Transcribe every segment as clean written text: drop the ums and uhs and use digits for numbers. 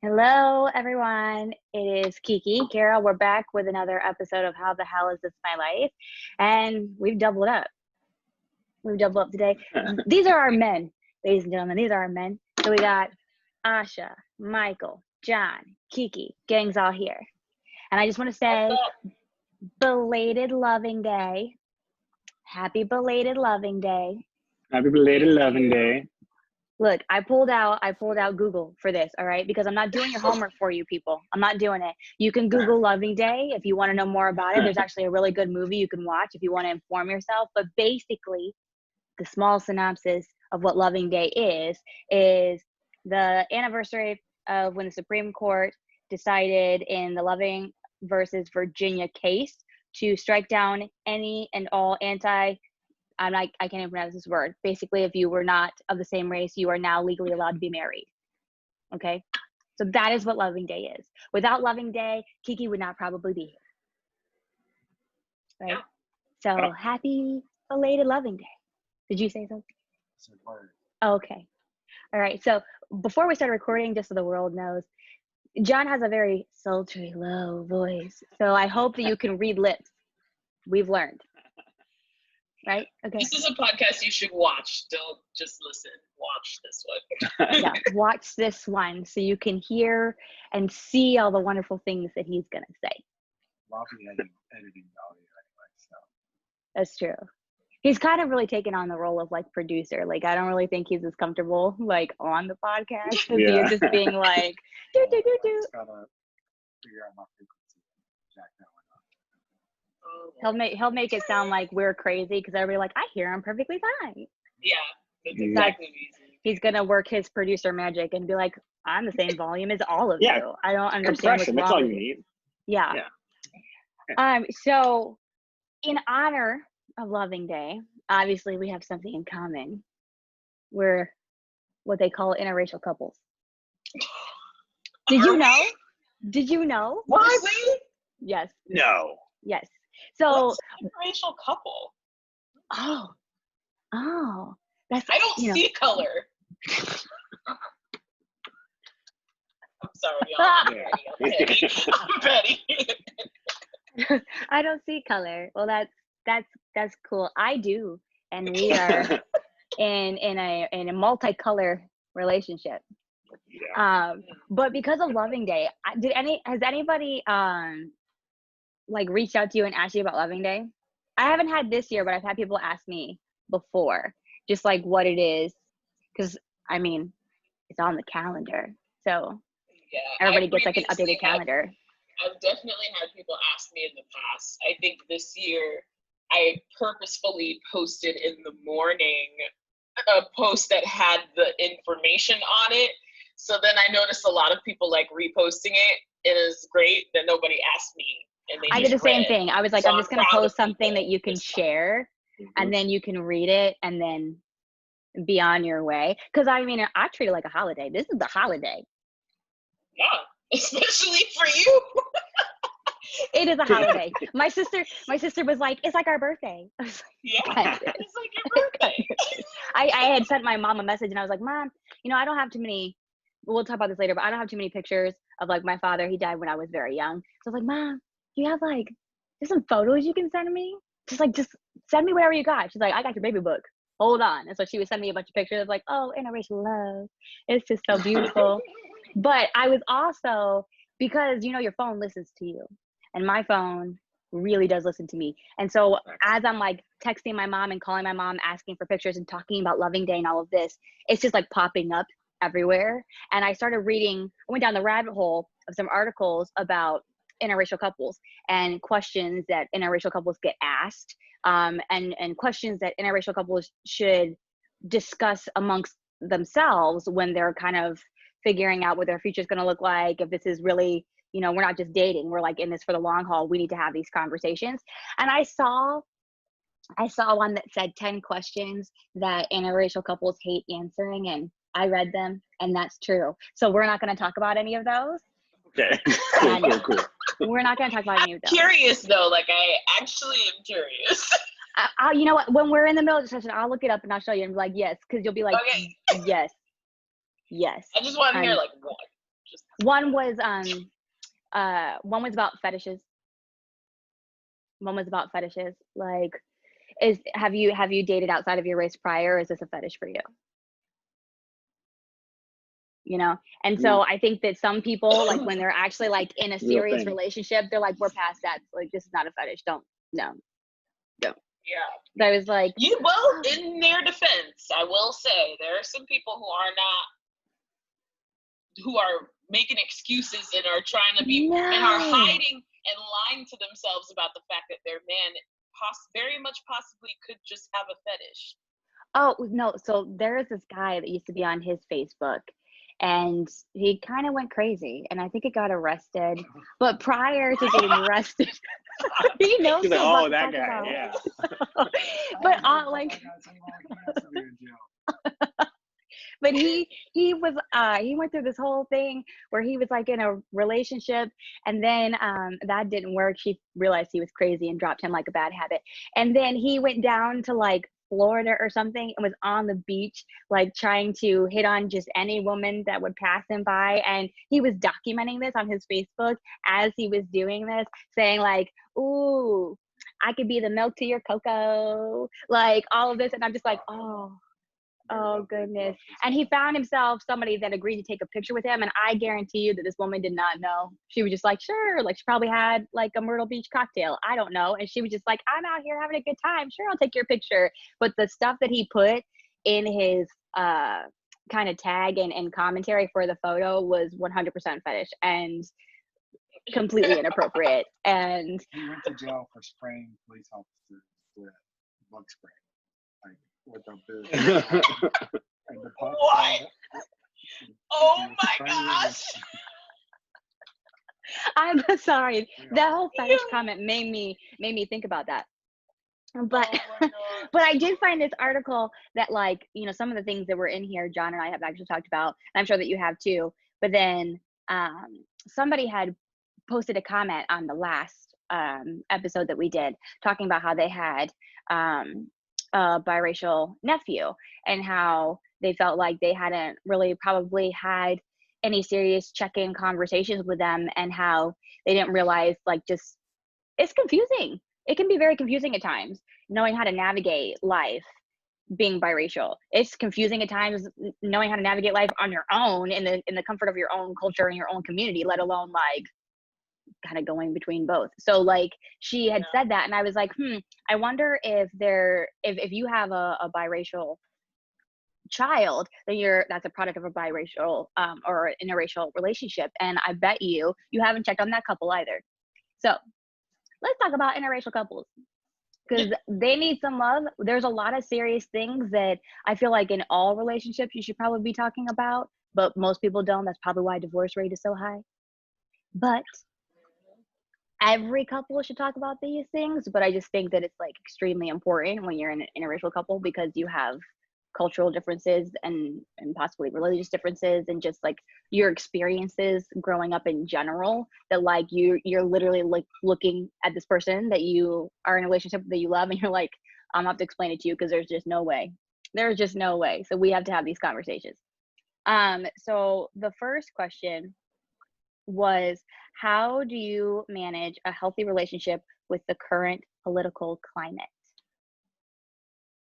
Hello, everyone. It is Kiki. Carol, we're back with another episode of How the Hell Is This My Life? And we've doubled up. We've doubled up today. These are our men, ladies and gentlemen. These are our men. So we got Asha, Michael, John, Kiki. Gang's all here. And I just want to say, belated loving day. Happy belated loving day. Happy belated loving day. Look, I pulled out Google for this, all right? Because I'm not doing your homework for you people. I'm not doing it. You can Google Loving Day if you want to know more about it. There's actually a really good movie you can watch if you want to inform yourself. But basically, the small synopsis of what Loving Day is the anniversary of when the Supreme Court decided in the Loving versus Virginia case to strike down any and all I can't even pronounce this word. Basically, if you were not of the same race, you are now legally allowed to be married. Okay? So that is what Loving Day is. Without Loving Day, Kiki would not probably be here. Right? So happy belated Loving Day. Did you say something? Okay. All right. So before we start recording, just so the world knows, John has a very sultry, low voice. So I hope that you can read lips. We've learned. Right? Okay. This is a podcast you should watch. Don't just listen. Watch this one. Yeah, watch this one so you can hear and see all the wonderful things that he's going to say. Editing anyway, so. That's true. He's kind of really taken on the role of like producer. Like, I don't really think he's as comfortable like on the podcast as he is just being like, do. Gotta figure out my frequency. Jack that one up. He'll make it sound like we're crazy because everybody like, I hear him perfectly fine. Yeah, that's exactly easy. He's gonna work his producer magic and be like, I'm the same volume as all of you. I don't understand what's wrong. That's all you need. Yeah. So in honor of Loving Day, obviously we have something in common. We're what they call interracial couples. Did you know? Did you know? What? Yes. No. Yes. So what's an interracial couple? Oh, that's I don't see color. I'm sorry, y'all. I'm petty. I don't see color. Well, that's cool. I do, and we are in a multicolor relationship. Yeah. But because of Loving Day, has anybody like reached out to you and asked you about Loving Day? I haven't had this year, but I've had people ask me before, just like what it is, because I mean, it's on the calendar, so everybody gets like an updated calendar. I've definitely had people ask me in the past. I think this year I purposefully posted in the morning a post that had the information on it. So then I noticed a lot of people like reposting it. It is great that nobody asked me. And I did the same thing. I was like, I'm just going to post something that you can share and then you can read it and then be on your way. Because I mean, I treat it like a holiday. This is the holiday. Yeah, especially for you. It is a holiday. My sister was like, it's like our birthday. I was like, it's like your birthday. I had sent my mom a message and I was like, Mom, I don't have too many, we'll talk about this later, but I don't have too many pictures of like my father. He died when I was very young. So I was like, Mom, you have like, there's some photos you can send me? Just send me whatever you got. She's like, I got your baby book. Hold on. And so she would send me a bunch of pictures of like, oh, interracial love. It's just so beautiful. But I was also, because your phone listens to you. And my phone really does listen to me. And so as I'm like texting my mom and calling my mom, asking for pictures and talking about Loving Day and all of this, it's just like popping up everywhere. And I started reading, I went down the rabbit hole of some articles about interracial couples and questions that interracial couples get asked, and questions that interracial couples should discuss amongst themselves when they're kind of figuring out what their future is going to look like. If this is really, we're not just dating, we're like in this for the long haul. We need to have these conversations. And I saw one that said 10 questions that interracial couples hate answering, and I read them, and that's true. So we're not going to talk about any of those. Okay. Cool. We're not going to talk about any of those. Curious though, like I actually am curious. You know what? When we're in the middle of the session, I'll look it up and I'll show you and be like, yes, because you'll be like, okay. yes. I just want to hear like one. Just One was about fetishes. One was about fetishes. Like, have you dated outside of your race prior, or is this a fetish for you? You know? And so I think that some people, like, when they're actually like in a serious relationship, they're like, we're past that. Like, this is not a fetish. Don't. yeah. But I was like, well, in their defense, I will say there are some people who are making excuses and are trying to be and are hiding and lying to themselves about the fact that their man very much possibly could just have a fetish. oh no, so there's this guy that used to be on his Facebook, and he kind of went crazy, and I think he got arrested. But prior to getting arrested, he knows He's like, what oh, I'm that talking guy, about. yeah. But like, but he went through this whole thing where he was like in a relationship, and then that didn't work. She realized he was crazy and dropped him like a bad habit, and then he went down to like Florida or something and was on the beach like trying to hit on just any woman that would pass him by, and he was documenting this on his Facebook as he was doing this, saying like, ooh, I could be the milk to your cocoa, like all of this. And I'm just like, oh goodness. And he found himself somebody that agreed to take a picture with him, and I guarantee you that this woman did not know. She was just like, sure, like she probably had like a Myrtle Beach cocktail, I don't know, and she was just like, I'm out here having a good time, sure, I'll take your picture. But the stuff that he put in his kind of tag and commentary for the photo was 100% fetish and completely inappropriate. And he went to jail for spraying police officers with bug spray, like with a big and the pump. What? Oh my gosh! I'm sorry. That whole fetish comment made me think about that. But but I did find this article that, like, you know, some of the things that were in here, John and I have actually talked about, and I'm sure that you have too. But then somebody had posted a comment on the last episode that we did, talking about how they had a biracial nephew and how they felt like they hadn't really probably had any serious check-in conversations with them, and how they didn't realize, like, just it's confusing. It can be very confusing at times, knowing how to navigate life being biracial. It's confusing at times knowing how to navigate life on your own in the comfort of your own culture and your own community, let alone like kind of going between both. So like she had said that, and I was like, I wonder if if you have a biracial child, then that's a product of a biracial or interracial relationship. And I bet you haven't checked on that couple either. So let's talk about interracial couples, because they need some love. There's a lot of serious things that I feel like in all relationships you should probably be talking about, but most people don't. That's probably why divorce rate is so high. But every couple should talk about these things. But I just think that it's like extremely important when you're in an interracial couple, because you have cultural differences and possibly religious differences, and just like your experiences growing up in general, that like you're literally like looking at this person that you are in a relationship that you love, and you're like, I'm gonna have to explain it to you because there's just no way. So we have to have these conversations. So the first question was, how do you manage a healthy relationship with the current political climate?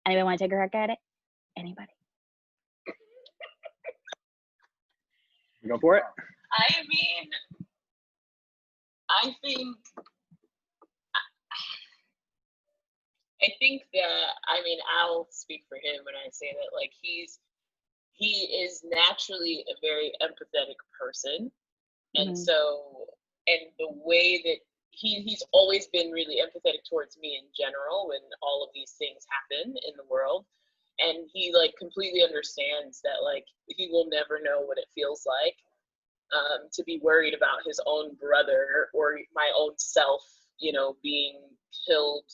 Anybody want to take a crack at it? Anybody? Go for it. I mean, I think that, I mean, I'll speak for him when I say that, like, he is naturally a very empathetic person. And so, and the way that he's always been really empathetic towards me in general when all of these things happen in the world. And he like completely understands that like he will never know what it feels like to be worried about his own brother or my own self, you know, being killed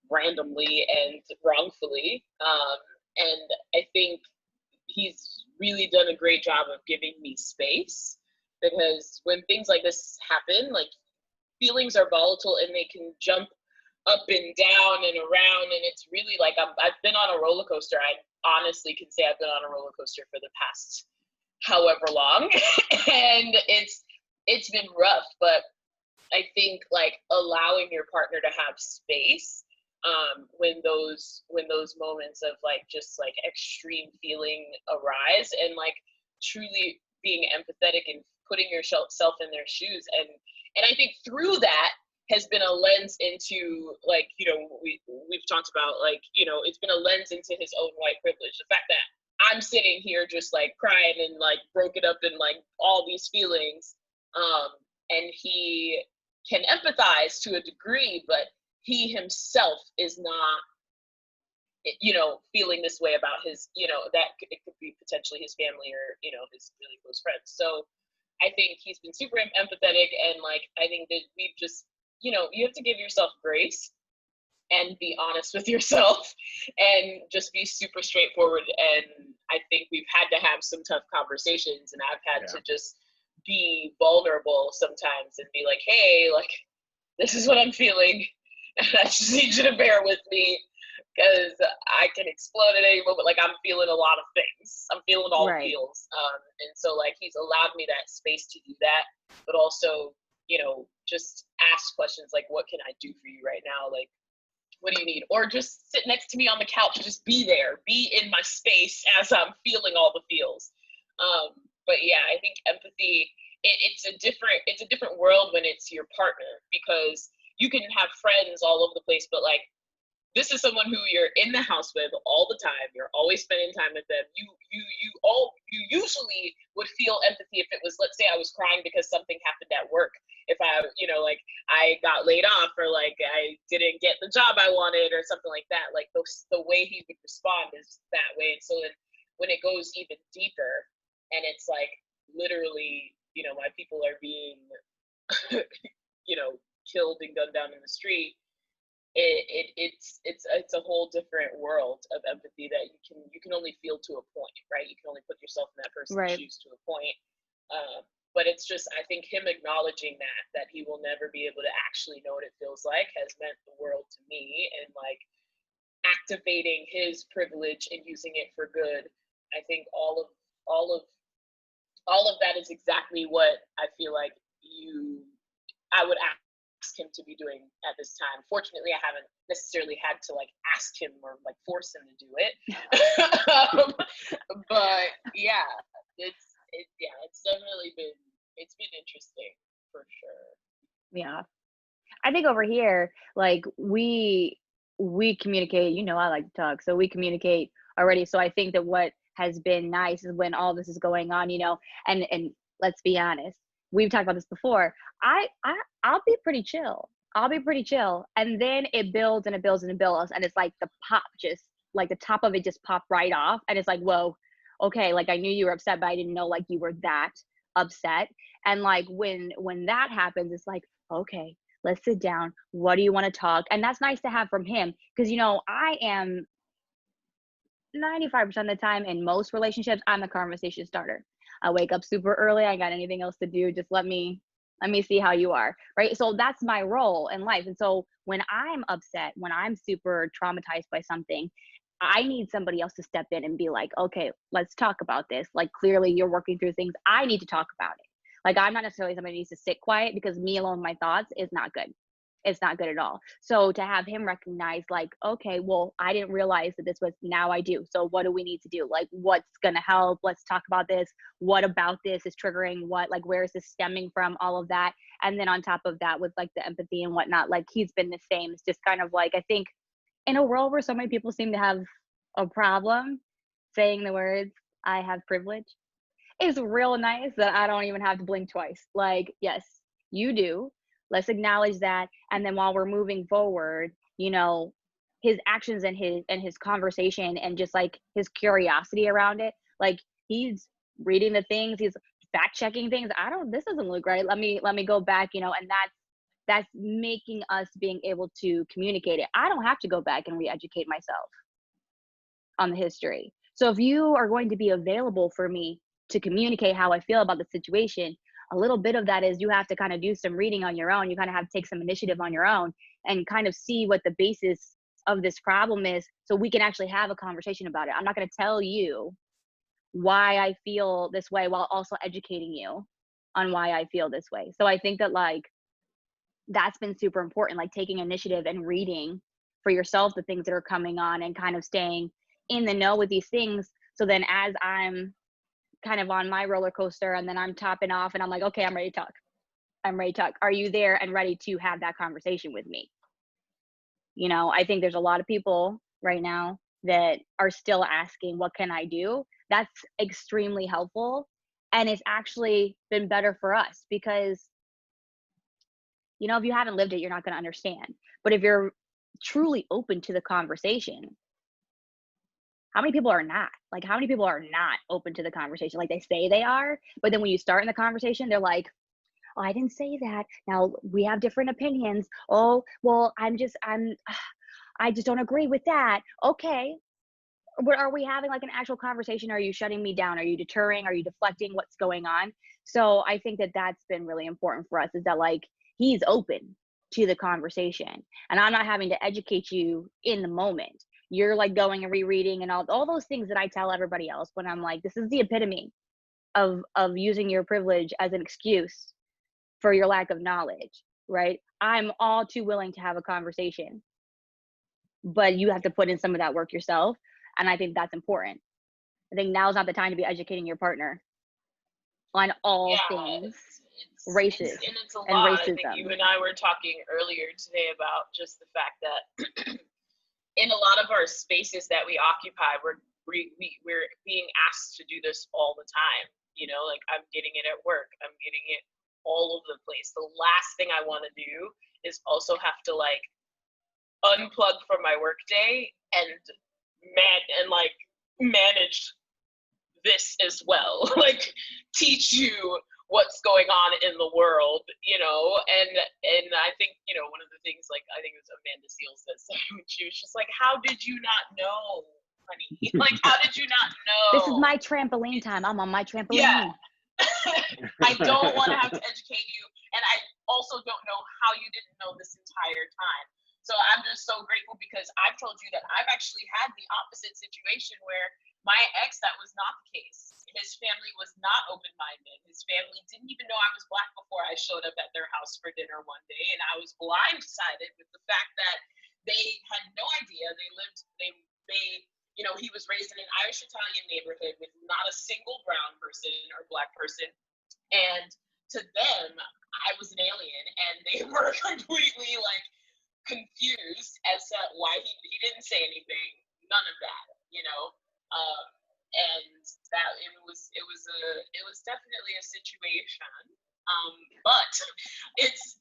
randomly and wrongfully. And I think he's really done a great job of giving me space, because when things like this happen, like feelings are volatile and they can jump up and down and around, and it's really like I've been on a roller coaster. I honestly can say I've been on a roller coaster for the past however long. And it's been rough, but I think like allowing your partner to have space when those moments of like just like extreme feeling arise, and like truly being empathetic and putting yourself in their shoes, and I think through that has been a lens into like, you know, we've talked about like, you know, it's been a lens into his own white privilege, the fact that I'm sitting here just like crying and like broken up in like all these feelings, and he can empathize to a degree, but he himself is not, you know, feeling this way about his, you know, that it could be potentially his family or, you know, his really close friends. So I think he's been super empathetic, and like I think that we've just, you know, you have to give yourself grace and be honest with yourself and just be super straightforward. And I think we've had to have some tough conversations, and I've had to just be vulnerable sometimes and be like, hey, like, this is what I'm feeling. And I just need you to bear with me because I can explode at any moment. Like, I'm feeling a lot of things. I'm feeling all the feels. And so, like, he's allowed me that space to do that, but also, you know, just ask questions like, what can I do for you right now? Like, what do you need? Or just sit next to me on the couch, just be there, be in my space as I'm feeling all the feels. But yeah, I think empathy, it's a different world when it's your partner, because you can have friends all over the place, but like, this is someone who you're in the house with all the time. You're always spending time with them. You usually would feel empathy if it was, let's say I was crying because something happened at work. If I, you know, like I got laid off, or like I didn't get the job I wanted or something like that, like the way he would respond is that way. And so then when it goes even deeper and it's like literally, you know, my people are being, you know, killed and gunned down in the street, it's a whole different world of empathy that you can only feel to a point, right? You can only put yourself in that person's shoes to a point. But it's just, I think him acknowledging that he will never be able to actually know what it feels like has meant the world to me, and like activating his privilege and using it for good. I think all of that is exactly what I feel like I would ask him to be doing at this time. Fortunately, I haven't necessarily had to like ask him or like force him to do it. But yeah, it's definitely been interesting for sure. Yeah. I think over here, like we communicate, you know, I like to talk, so we communicate already. So I think that what has been nice is when all this is going on, you know, and let's be honest, we've talked about this before. I'll be pretty chill. I'll be pretty chill. And then it builds and it builds and it builds. And it's like the pop just like the top of it just popped right off. And it's like, whoa, okay, like I knew you were upset, but I didn't know like you were that upset. And like when that happens, it's like, okay, let's sit down. What do you want to talk? And that's nice to have from him. Because you know, I am 95% of the time in most relationships, I'm a conversation starter. I wake up super early. I got anything else to do. Just let me see how you are. Right. So that's my role in life. And so when I'm upset, when I'm super traumatized by something, I need somebody else to step in and be like, okay, let's talk about this. Like, clearly you're working through things. I need to talk about it. Like, I'm not necessarily somebody who needs to sit quiet, because me alone with my thoughts is not good. It's not good at all. So to have him recognize like, okay, well, I didn't realize that this was, now I do. So what do we need to do? Like, what's going to help? Let's talk about this. What about this is triggering what? Like, where is this stemming from? All of that. And then on top of that, with like the empathy and whatnot, like he's been the same. It's just kind of like, I think in a world where so many people seem to have a problem saying the words, I have privilege, it's real nice that I don't even have to blink twice. Like, yes, you do. Let's acknowledge that. And then while we're moving forward, you know, his actions and his conversation and just like his curiosity around it, like he's reading the things, he's fact checking things. This doesn't look right. Let me go back, you know, and that's making us being able to communicate it. I don't have to go back and re-educate myself on the history. So if you are going to be available for me to communicate how I feel about the situation, a little bit of that is you have to kind of do some reading on your own. You kind of have to take some initiative on your own and kind of see what the basis of this problem is, so we can actually have a conversation about it. I'm not going to tell you why I feel this way while also educating you on why I feel this way. So I think that like that's been super important, like taking initiative and reading for yourself the things that are coming on and kind of staying in the know with these things. So then as I'm kind of on my roller coaster and then I'm topping off and I'm like, okay, I'm ready to talk. I'm ready to talk. Are you there and ready to have that conversation with me? You know, I think there's a lot of people right now that are still asking, what can I do? That's extremely helpful. And it's actually been better for us because, you know, if you haven't lived it, you're not going to understand. But if you're truly open to the conversation, how many people are not? Like, how many people are not open to the conversation? Like, they say they are, but then when you start in the conversation, they're like, oh, I didn't say that. Now we have different opinions. Oh, well, I just don't agree with that. Okay. But are we having like an actual conversation? Are you shutting me down? Are you deterring? Are you deflecting? What's going on? So I think that that's been really important for us, is that like he's open to the conversation and I'm not having to educate you in the moment. You're like going and rereading and all those things that I tell everybody else when I'm like, this is the epitome of using your privilege as an excuse for your lack of knowledge, right? I'm all too willing to have a conversation, but you have to put in some of that work yourself. And I think that's important. I think now's not the time to be educating your partner on all things races and it's a and lot. racism. I think you and I were talking earlier today about just the fact that in a lot of our spaces that we occupy, we're being asked to do this all the time. You know, like I'm getting it at work. I'm getting it all over the place. The last thing I want to do is also have to like unplug from my workday and manage this as well. Like teach you what's going on in the world, you know, and I think, you know, one of the things, like I think it was Amanda Seals that said, she was just like, how did you not know, honey? Like, how did you not know? This is my trampoline time. I'm on my trampoline. Yeah. I don't want to have to educate you, and I also don't know how you didn't know this entire time. So I'm just so grateful, because I've told you that I've actually had the opposite situation where my ex, that was not the case. His family was not open-minded. His family didn't even know I was Black before I showed up at their house for dinner one day, and I was blindsided with the fact that they had no idea. They you know, he was raised in an Irish Italian neighborhood with not a single brown person or Black person, and to them, I was an alien, and they were completely like confused as to why he didn't say anything, none of that, you know. And that it was definitely a situation, but it's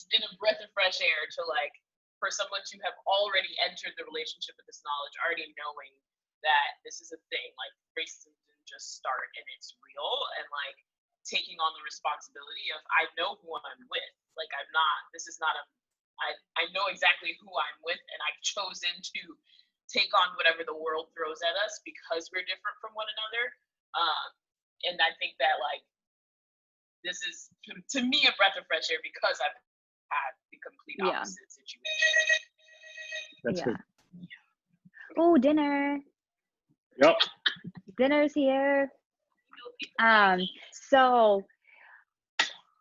been a breath of fresh air to like, for someone to have already entered the relationship with this knowledge, already knowing that this is a thing, like racism didn't just start and it's real, and like taking on the responsibility of, I know who I'm with, like this is not I know exactly who I'm with, and I've chosen to take on whatever the world throws at us because we're different from one another. And I think that like this is to me a breath of fresh air, because I've had the complete opposite situation. That's good. Oh, dinner. Yep. Dinner's here. So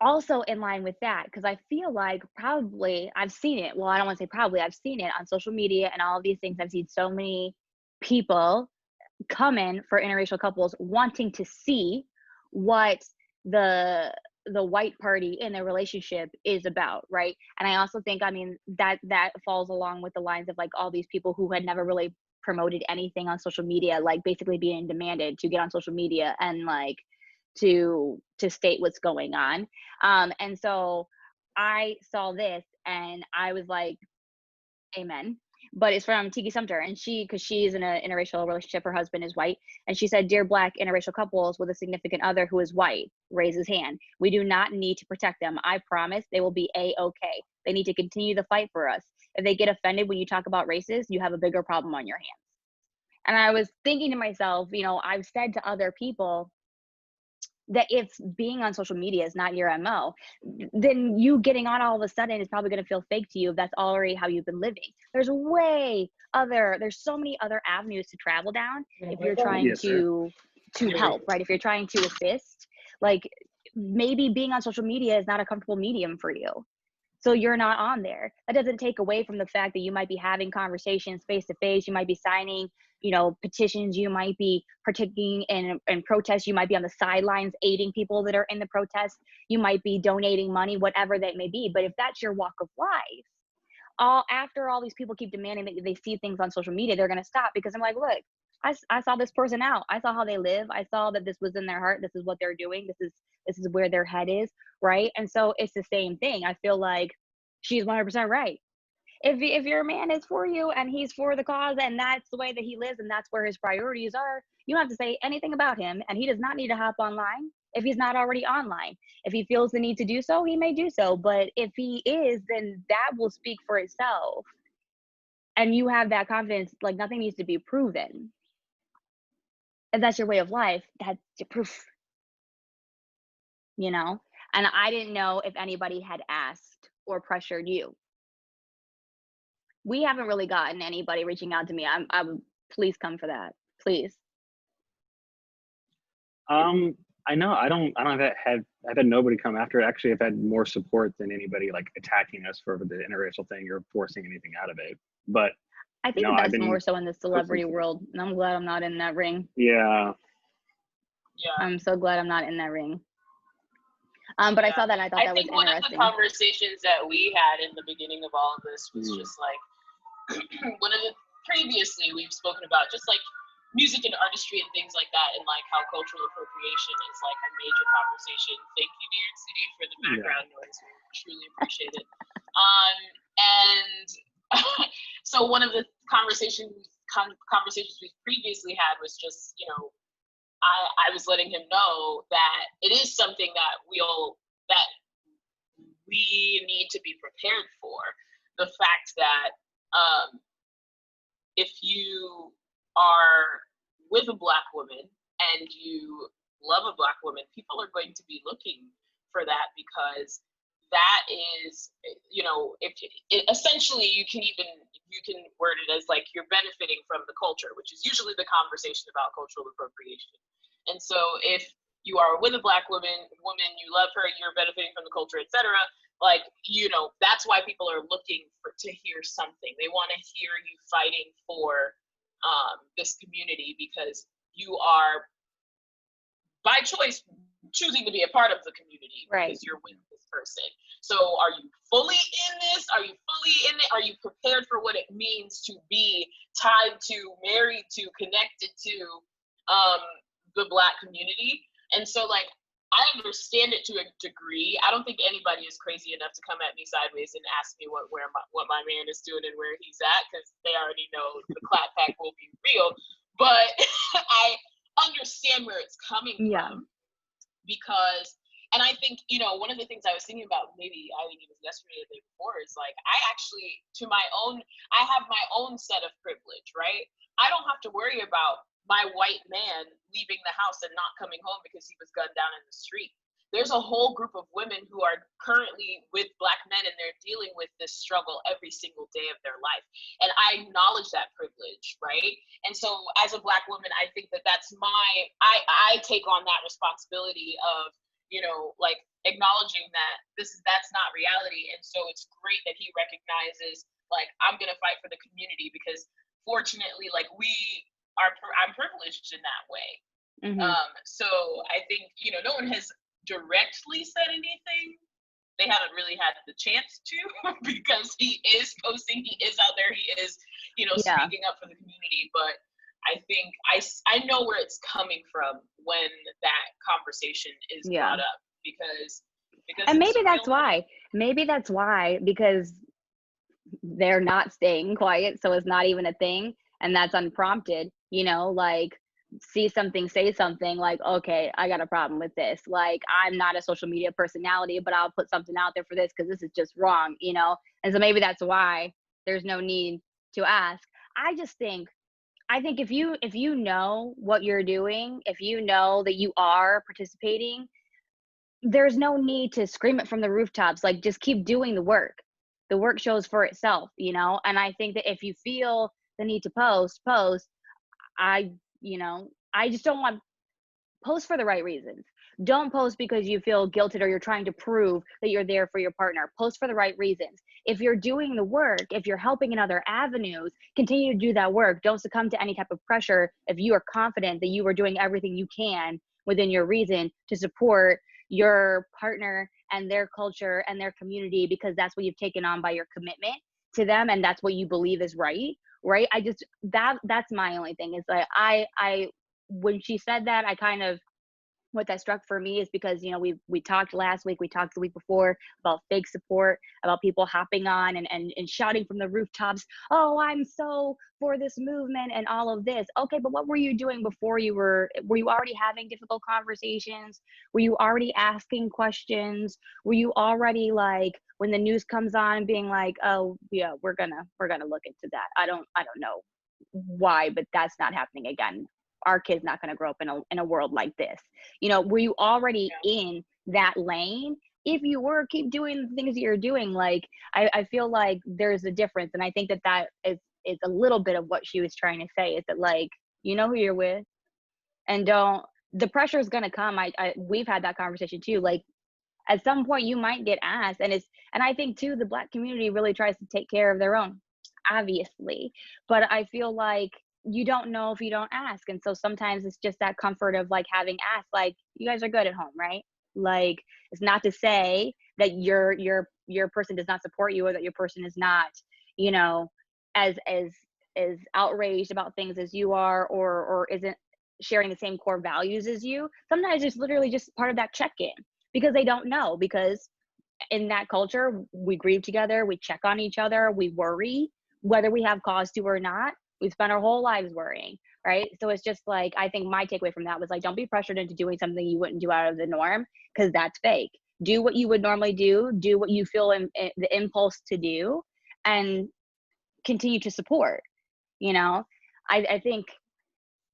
also in line with that, because I feel like probably I've seen it. Well, I don't want to say probably, I've seen it on social media and all of these things. I've seen so many people come in for interracial couples wanting to see what the white party in their relationship is about, right? And I also think, I mean, that falls along with the lines of like all these people who had never really promoted anything on social media, like basically being demanded to get on social media and like to state what's going on. And so I saw this and I was like, amen. But it's from Tiki Sumter, and because she's in an interracial relationship, her husband is white, and she said, dear Black interracial couples with a significant other who is white, raise his hand. We do not need to protect them. I promise they will be A-okay. They need to continue the fight for us. If they get offended when you talk about races, you have a bigger problem on your hands. And I was thinking to myself, you know, I've said to other people that if being on social media is not your MO, then you getting on all of a sudden is probably going to feel fake to you if that's already how you've been living. There's so many other avenues to travel down if you're trying to to help, right? If you're trying to assist, like maybe being on social media is not a comfortable medium for you. So you're not on there. That doesn't take away from the fact that you might be having conversations face to face. You might be signing, petitions. You might be partaking in protests. You might be on the sidelines aiding people that are in the protests. You might be donating money, whatever that may be. But if that's your walk of life, after all these people keep demanding that they see things on social media, they're going to stop, because I'm like, look, I saw this person out. I saw how they live. I saw that this was in their heart. This is what they're doing. This is where their head is, right? And so it's the same thing. I feel like she's 100% right. If your man is for you and he's for the cause and that's the way that he lives and that's where his priorities are, you don't have to say anything about him, and he does not need to hop online if he's not already online. If he feels the need to do so, he may do so. But if he is, then that will speak for itself. And you have that confidence, like nothing needs to be proven. If that's your way of life, that's your proof, And I didn't know if anybody had asked or pressured you. We haven't really gotten anybody reaching out to me. I would please come for that, please. I know I've had nobody come after it. Actually, I've had more support than anybody like attacking us for the interracial thing or forcing anything out of it. But I think that's more so in the celebrity world, and I'm glad I'm not in that ring. Yeah. I'm so glad I'm not in that ring. But I saw that and I thought that was interesting. One of the conversations that we had in the beginning of all of this was just like previously we've spoken about just like music and artistry and things like that, and like how cultural appropriation is like a major conversation. Thank you, New York City, for the background noise. We truly appreciate it. And so one of the conversations we previously had was just, I was letting him know that it is something that we need to be prepared for. The fact that if you are with a Black woman and you love a Black woman, people are going to be looking for that, because that is, essentially you can word it as like you're benefiting from the culture, which is usually the conversation about cultural appropriation. And so if you are with a Black woman, you love her, you're benefiting from the culture, etc. Like, that's why people are looking to hear something. They want to hear you fighting for this community, because you are, by choice, choosing to be a part of the community, right? Because you're with this person. So are you fully in this? Are you fully in it? Are you prepared for what it means to be tied to, married to, connected to the Black community? And so, like, I understand it to a degree. I don't think anybody is crazy enough to come at me sideways and ask me what my man is doing and where he's at, because they already know the clap pack will be real. But I understand where it's coming from, because, and I think, one of the things I was thinking about, maybe I think it was yesterday or the day before, is like, I actually, I have my own set of privilege, right? I don't have to worry about my white man leaving the house and not coming home because he was gunned down in the street. There's a whole group of women who are currently with Black men, and they're dealing with this struggle every single day of their life. And I acknowledge that privilege, right? And so as a Black woman, I think that that's I take on that responsibility of, like, acknowledging that that's not reality. And so it's great that he recognizes, like, I'm going to fight for the community, because fortunately, like, I'm privileged in that way. So I think, no one has directly said anything. They haven't really had the chance to, because he is posting, he is out there, he is, speaking up for the community. But I think I know where it's coming from when that conversation is brought up, because and maybe that's why. Maybe that's why, because they're not staying quiet, so it's not even a thing, and that's unprompted. Like, see something, say something, like, okay, I got a problem with this. Like, I'm not a social media personality, but I'll put something out there for this because this is just wrong, And so maybe that's why there's no need to ask. I think if you know what you're doing, if you know that you are participating, there's no need to scream it from the rooftops. Like, just keep doing the work. The work shows for itself, And I think that if you feel the need to post, I just don't want post for the right reasons. Don't post because you feel guilted or you're trying to prove that you're there for your partner. Post for the right reasons. If you're doing the work, if you're helping in other avenues, continue to do that work. Don't succumb to any type of pressure if you are confident that you are doing everything you can within your reason to support your partner and their culture and their community, because that's what you've taken on by your commitment to them, and that's what you believe is right. I just, that's my only thing is like, I when she said that, I kind of, what that struck for me is because, you know, we talked last week, we talked the week before about fake support, about people hopping on and shouting from the rooftops, oh, I'm so for this movement and all of this. Okay, but what were you doing before? Were you already having difficult conversations? Were you already asking questions? Were you already like, when the news comes on, being like, oh yeah, we're gonna look into that. I don't know why, but that's not happening again. Our kid's not going to grow up in a world like this. You know, were you already in that lane? If you were, keep doing the things that you're doing. Like, I feel like there's a difference. And I think that is a little bit of what she was trying to say, is that, like, you know who you're with, and the pressure is going to come. We've had that conversation too. Like, at some point you might get asked, and I think too, the Black community really tries to take care of their own, obviously. But I feel like you don't know if you don't ask. And so sometimes it's just that comfort of like having asked, like, you guys are good at home, right? Like, it's not to say that your person does not support you, or that your person is not, you know, as outraged about things as you are, or isn't sharing the same core values as you. Sometimes it's literally just part of that check-in, because they don't know, because in that culture, we grieve together, we check on each other, we worry, whether we have cause to or not. We spend our whole lives worrying, right? So it's just like, I think my takeaway from that was like, don't be pressured into doing something you wouldn't do out of the norm, because that's fake. Do what you would normally do what you feel in the impulse to do, and continue to support, you know? I think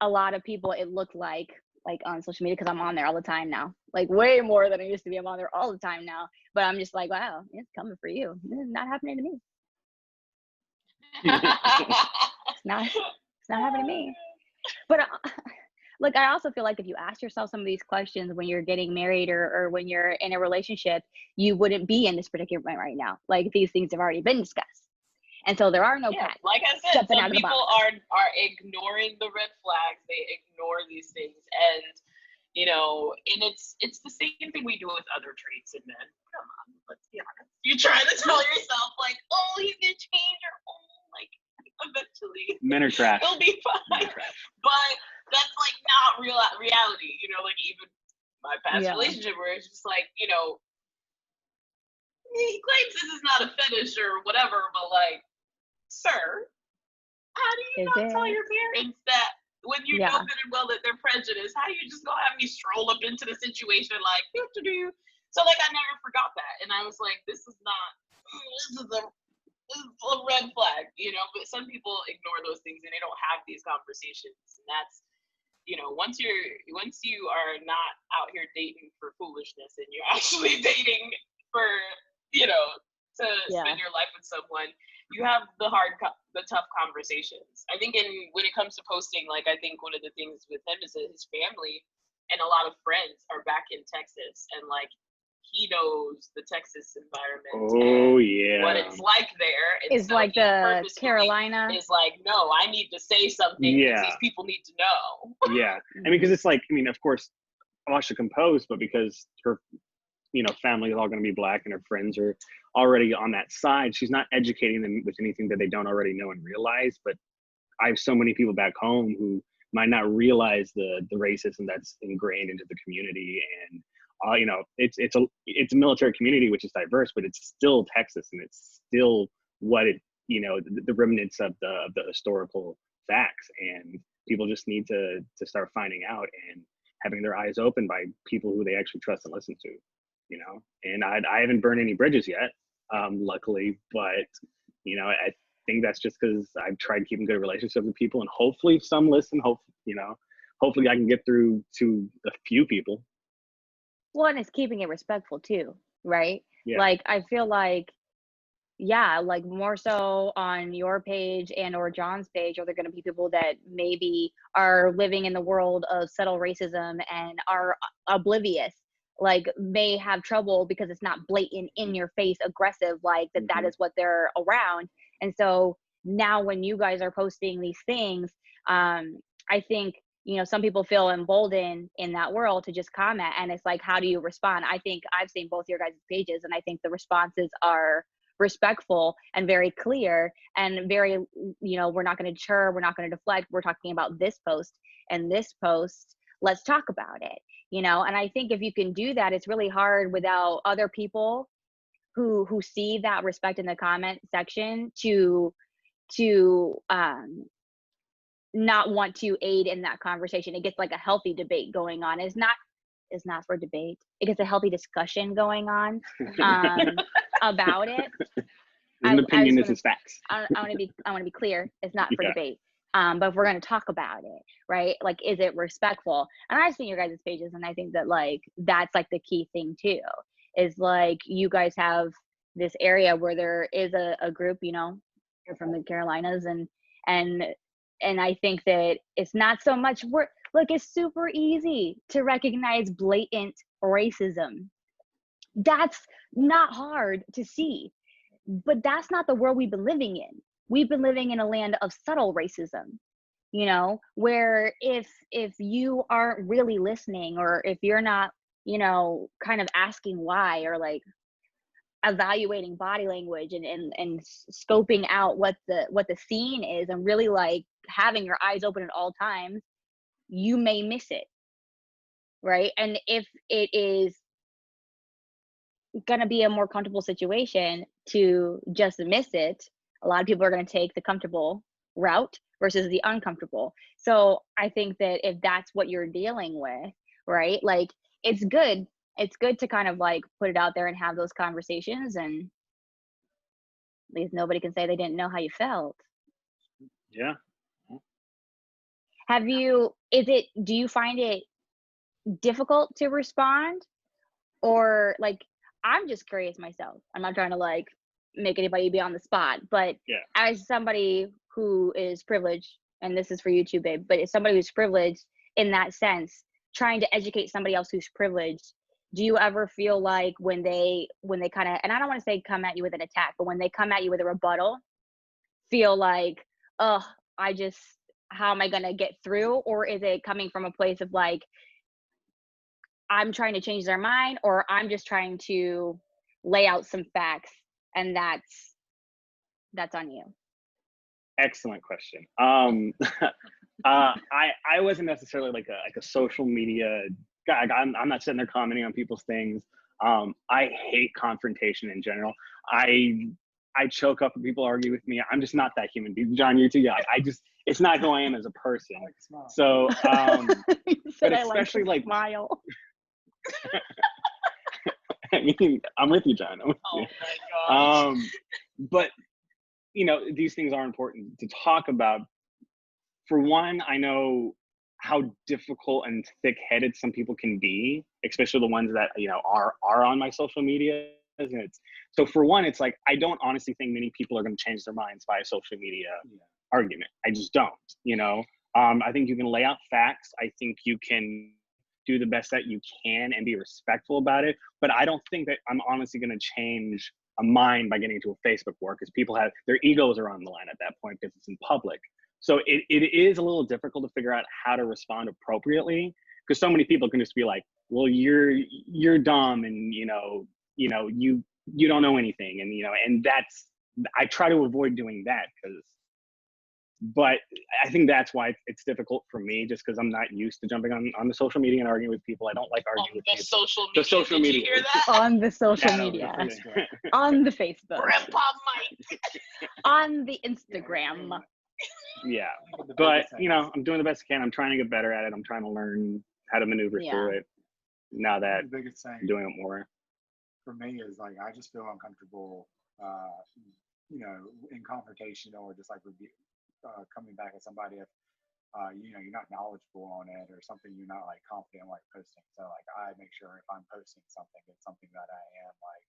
a lot of people, it looked like on social media, because I'm on there all the time now, like way more than I used to be. I'm on there all the time now, but I'm just like, wow, it's coming for you. It's not happening to me. It's not happening to me. But look, I also feel like if you ask yourself some of these questions when you're getting married, or when you're in a relationship, you wouldn't be in this predicament right now. Like, these things have already been discussed. And so there are no cats. Like I said, some people are ignoring the red flags. They ignore these things, and you know, and it's the same thing we do with other traits in men. Come on, let's be honest. You try to tell yourself like, oh, he's gonna change, or oh, like, eventually Men are trash. it'll be fine. But that's like not reality. You know, like even my past relationship, where it's just like, you know, he claims this is not a fetish or whatever, but like, sir, how do you not tell your parents that when you know good and well that they're prejudiced? How do you just gonna have me stroll up into the situation like, do? So like, I never forgot that, and I was like, this is a red flag, you know. But some people ignore those things and they don't have these conversations, and that's, you know, once you are not out here dating for foolishness, and you're actually dating for, you know, to spend your life with someone, you have the tough conversations. I think when it comes to posting, like, I think one of the things with him is that his family and a lot of friends are back in Texas, and like, he knows the Texas environment. Oh, yeah. What it's like there. And it's so like the Carolina. Is like, no, I need to say something because these people need to know. Yeah. I mean, because it's like, I mean, of course, Asha composed, but because her, you know, family is all going to be Black and her friends are already on that side, she's not educating them with anything that they don't already know and realize. But I have so many people back home who might not realize the racism that's ingrained into the community. And you know, it's a military community, which is diverse, but it's still Texas, and it's still what it, you know, the remnants of the historical facts. And people just need to start finding out and having their eyes open by people who they actually trust and listen to, you know. And I haven't burned any bridges yet, luckily, but you know, I think that's just because I've tried keeping good relationships with people, and hopefully some listen. Hopefully I can get through to a few people. Well, and it's keeping it respectful too, right? Yeah. Like, I feel like yeah, like more so on your page and or John's page, are there going to be people that maybe are living in the world of subtle racism and are oblivious, like may have trouble because it's not blatant in your face aggressive, like that is what they're around. And so now when you guys are posting these things, I think, you know, some people feel emboldened in that world to just comment, and it's like, how do you respond? I think I've seen both your guys' pages, and I think the responses are respectful and very clear and very, you know, we're not going to deter, we're not going to deflect, we're talking about this post and this post, let's talk about it, you know. And I think if you can do that, it's really hard without other people who see that respect in the comment section to not want to aid in that conversation. It gets like a healthy debate going on. It's not for debate. It gets a healthy discussion going on about it. An opinion, this is facts. I want to be clear. It's not for Yeah. debate. But if we're going to talk about it, right? Like, is it respectful? And I've seen your guys' pages, and I think that like that's like the key thing too. Is like you guys have this area where there is a group, you know, you're from the Carolinas, and I think that it's not so much work. Look, it's super easy to recognize blatant racism. That's not hard to see. But that's not the world we've been living in. We've been living in a land of subtle racism, you know, where if you aren't really listening, or if you're not, you know, kind of asking why, or like evaluating body language and scoping out what the scene is, and really like having your eyes open at all times, you may miss it, right? And if it is going to be a more comfortable situation to just miss it, a lot of people are going to take the comfortable route versus the uncomfortable. So I think that if that's what you're dealing with, right, like it's good to kind of like put it out there and have those conversations, and at least nobody can say they didn't know how you felt. Yeah. Do you find it difficult to respond, or like, I'm just curious myself. I'm not trying to like make anybody be on the spot, but Yeah. as somebody who is privileged, and this is for you too, babe, but as somebody who's privileged in that sense, trying to educate somebody else who's privileged, do you ever feel like when they kind of, and I don't want to say come at you with an attack, but when they come at you with a rebuttal, feel like, oh, how am I going to get through? Or is it coming from a place of like, I'm trying to change their mind, or I'm just trying to lay out some facts, and that's on you? Excellent question. I wasn't necessarily like a social media guy. I'm not sitting there commenting on people's things. I hate confrontation in general. I choke up when people argue with me. I'm just not that human being. John, you too. Yeah, it's not who I am as a person. So, but especially like smile. I mean, I'm with you, John. I'm with you. My gosh. But you know, these things are important to talk about. For one, I know how difficult and thick-headed some people can be, especially the ones that, you know, are on my social media. So for one, it's like, I don't honestly think many people are going to change their minds by a social media argument. I just don't, you know. I think you can lay out facts. I think you can do the best that you can and be respectful about it. But I don't think that I'm honestly going to change a mind by getting into a Facebook war, because people have their egos are on the line at that point because it's in public. So it is a little difficult to figure out how to respond appropriately, because so many people can just be like, well, you're dumb, and you don't know anything, and and I try to avoid doing that, but I think that's why it's difficult for me, just because I'm not used to jumping on the social media and arguing with people. I don't like arguing with people. The social media. Did you hear that? On the social media. On the Facebook. Grandpa Mike. On the Instagram. Yeah, but I'm doing the best I can. I'm trying to get better at it. I'm trying to learn how to maneuver through it now that the biggest thing I'm doing it more. For me is like, I just feel uncomfortable, in confrontation, or just like coming back at somebody if you're not knowledgeable on it, or something you're not like confident like posting. So like, I make sure if I'm posting something, it's something that I am like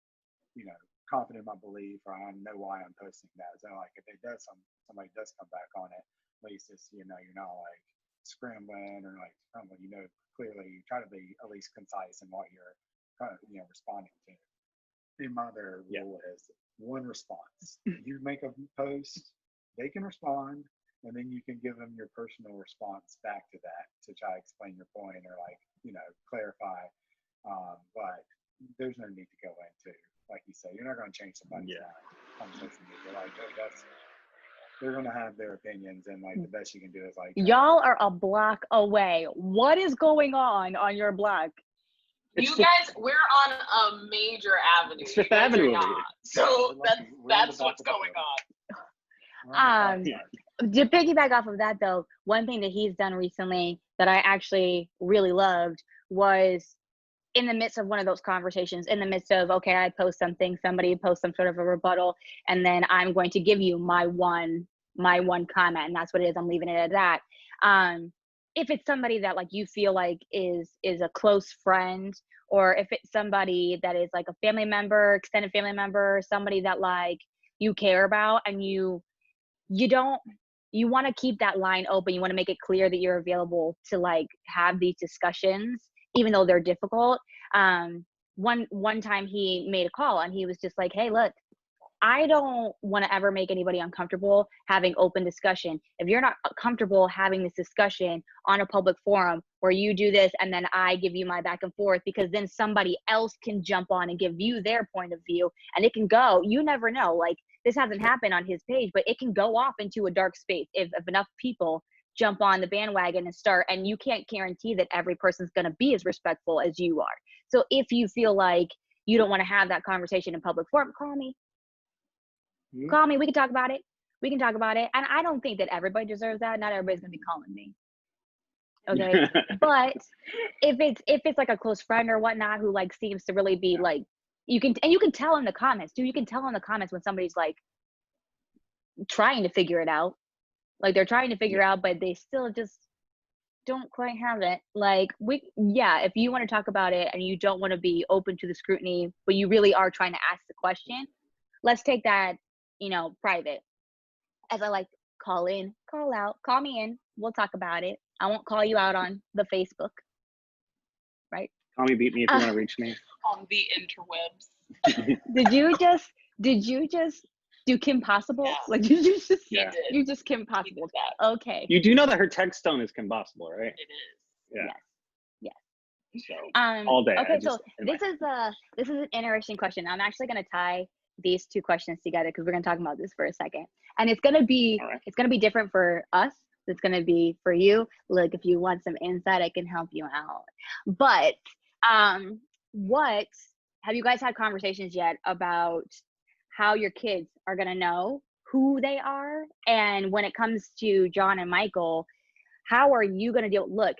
confident in my belief, or I know why I'm posting that. So like if it does somebody does come back on it, at least it's, you know, you're not like scrambling or like scrambling, you know, clearly you try to be at least concise in what you're you know, responding to. And my other rule is one response. You make a post, they can respond, and then you can give them your personal response back to that to try to explain your point or like, you know, clarify. But there's no need to go into, like you said, you're not going to change somebody's mind on social media. Like they're going to have their opinions, and like the best you can do is like, y'all are a block away. What is going on your block? You guys, we're on a major avenue. It's Fifth Avenue over here. So that's what's going on. To piggyback off of that though, one thing that he's done recently that I actually really loved was in the midst of one of those conversations, in the midst of, okay, I post something, somebody posts some sort of a rebuttal, and then I'm going to give you my one comment, and that's what it is. I'm leaving it at that. If it's somebody that like you feel like is a close friend, or if it's somebody that is like a family member, extended family member, somebody that like you care about, and you want to keep that line open, you want to make it clear that you're available to like have these discussions even though they're difficult. One time he made a call and he was just like, hey, look, I don't want to ever make anybody uncomfortable having open discussion. If you're not comfortable having this discussion on a public forum where you do this and then I give you my back and forth, because then somebody else can jump on and give you their point of view, and it can go, you never know, like this hasn't happened on his page, but it can go off into a dark space if enough people jump on the bandwagon and start, and you can't guarantee that every person's going to be as respectful as you are. So if you feel like you don't want to have that conversation in public forum, call me. Call me. We can talk about it. And I don't think that everybody deserves that. Not everybody's going to be calling me. Okay. But if it's like a close friend or whatnot who like seems to really be like, you can tell in the comments too. You can tell in the comments when somebody's like trying to figure it out. Like they're trying to figure out, but they still just don't quite have it. Like if you want to talk about it and you don't want to be open to the scrutiny, but you really are trying to ask the question, let's take that, private. As I like, call in, call out, call me in. We'll talk about it. I won't call you out on the Facebook, right? Call me, beat me if you want to reach me. On the interwebs. Did you just do Kim Possible? Yeah. Like you just Kim He Possible. did that. Okay. You do know that her text tone is Kim Possible, right? It is. Yeah. Yes. So all day. Okay, so this is an interesting question. I'm actually gonna tie these two questions together because we're gonna talk about this for a second, and it's gonna be different for us. It's gonna be for you. Look, if you want some insight, I can help you out. But what have you guys had conversations yet about how your kids are gonna know who they are? And when it comes to John and Michael, how are you gonna deal? Look,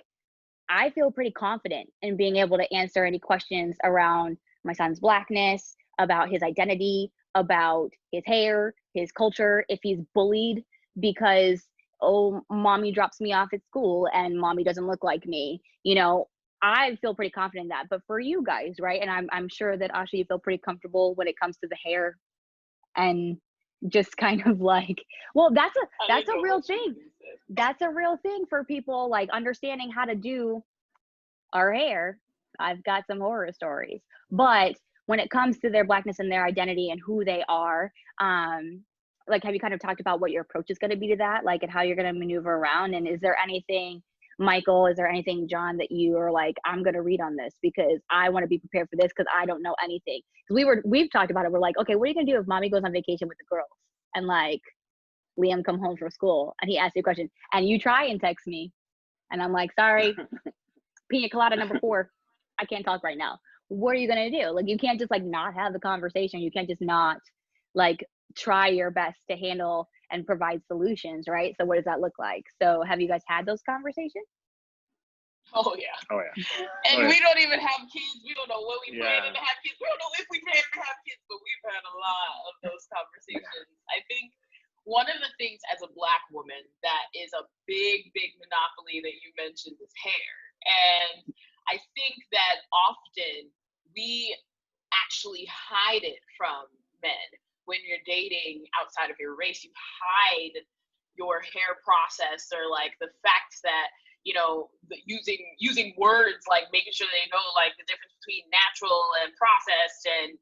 I feel pretty confident in being able to answer any questions around my son's blackness, about his identity, about his hair, his culture, if he's bullied because, oh, mommy drops me off at school and mommy doesn't look like me. I feel pretty confident in that. But for you guys, right? And I'm sure that Asha, you feel pretty comfortable when it comes to the hair and just kind of like, well, that's a real thing. That's a real thing for people, like understanding how to do our hair. I've got some horror stories, but when it comes to their blackness and their identity and who they are, like, have you kind of talked about what your approach is going to be to that, like, and how you're going to maneuver around? And is there anything, Michael, is there anything, John, that you are like, I'm going to read on this because I want to be prepared for this because I don't know anything? Because we've talked about it. We're like, okay, what are you going to do if mommy goes on vacation with the girls and like Liam come home from school and he asks you a question and you try and text me and I'm like, sorry, pina colada number 4, I can't talk right now. What are you going to do? Like, you can't just like not have the conversation. You can't just not like try your best to handle and provide solutions, right? So what does that look like? So have you guys had those conversations? Oh yeah. And we don't even have kids. We don't know when we plan to have kids. We don't know if we plan to have kids, but we've had a lot of those conversations. I think one of the things as a Black woman that is a big, big monopoly that you mentioned is hair. And I think that often we actually hide it from men. When you're dating outside of your race, you hide your hair process, or like the fact that, you know, using words like making sure they know like the difference between natural and processed, and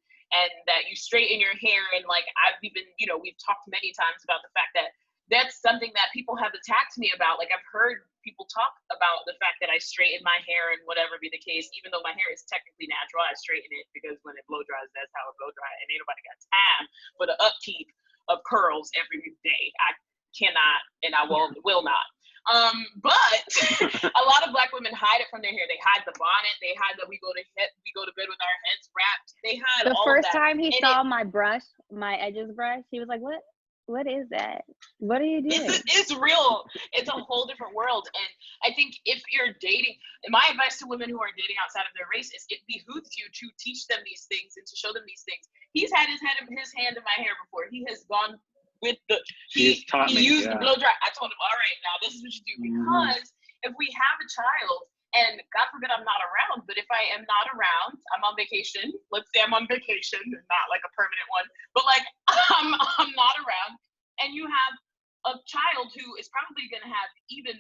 that you straighten your hair. And like, I've even, you know, we've talked many times about the fact that that's something that people have attacked me about. Like, I've heard people talk about the fact that I straighten my hair and whatever be the case, even though my hair is technically natural, I straighten it because when it blow dries, that's how it blow dry. And ain't nobody got time for the upkeep of curls every day. I cannot, and I will not. But a lot of Black women hide it from their hair. They hide the bonnet. They hide that we go to bed with our heads wrapped. They hide all of that. The first time he saw my edges brush, he was like, what is that? What are you doing? It's real. It's a whole different world. And I think if you're dating, my advice to women who are dating outside of their race is it behooves you to teach them these things and to show them these things. He's had his hand in my hair before. He has gone with he used the blow dry. I told him, all right, now this is what you do. Because if we have a child, and God forbid I'm not around, but if I am not around, I'm on vacation. Let's say I'm on vacation, not like a permanent one, but like I'm not around, and you have a child who is probably going to have even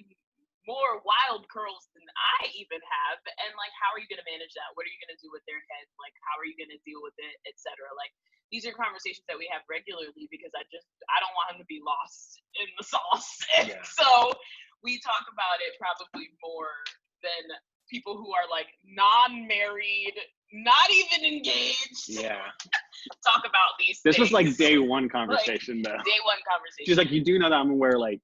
more wild curls than I even have, and like, how are you going to manage that? What are you going to do with their head? Like, how are you going to deal with it, etc.? Like, these are conversations that we have regularly because I don't want him to be lost in the sauce. Yeah. So we talk about it probably more than people who are like non-married, not even engaged. Yeah. Talk about these This things. was like day one conversation, though. Day one conversation. She's like, you do know that I'm gonna wear like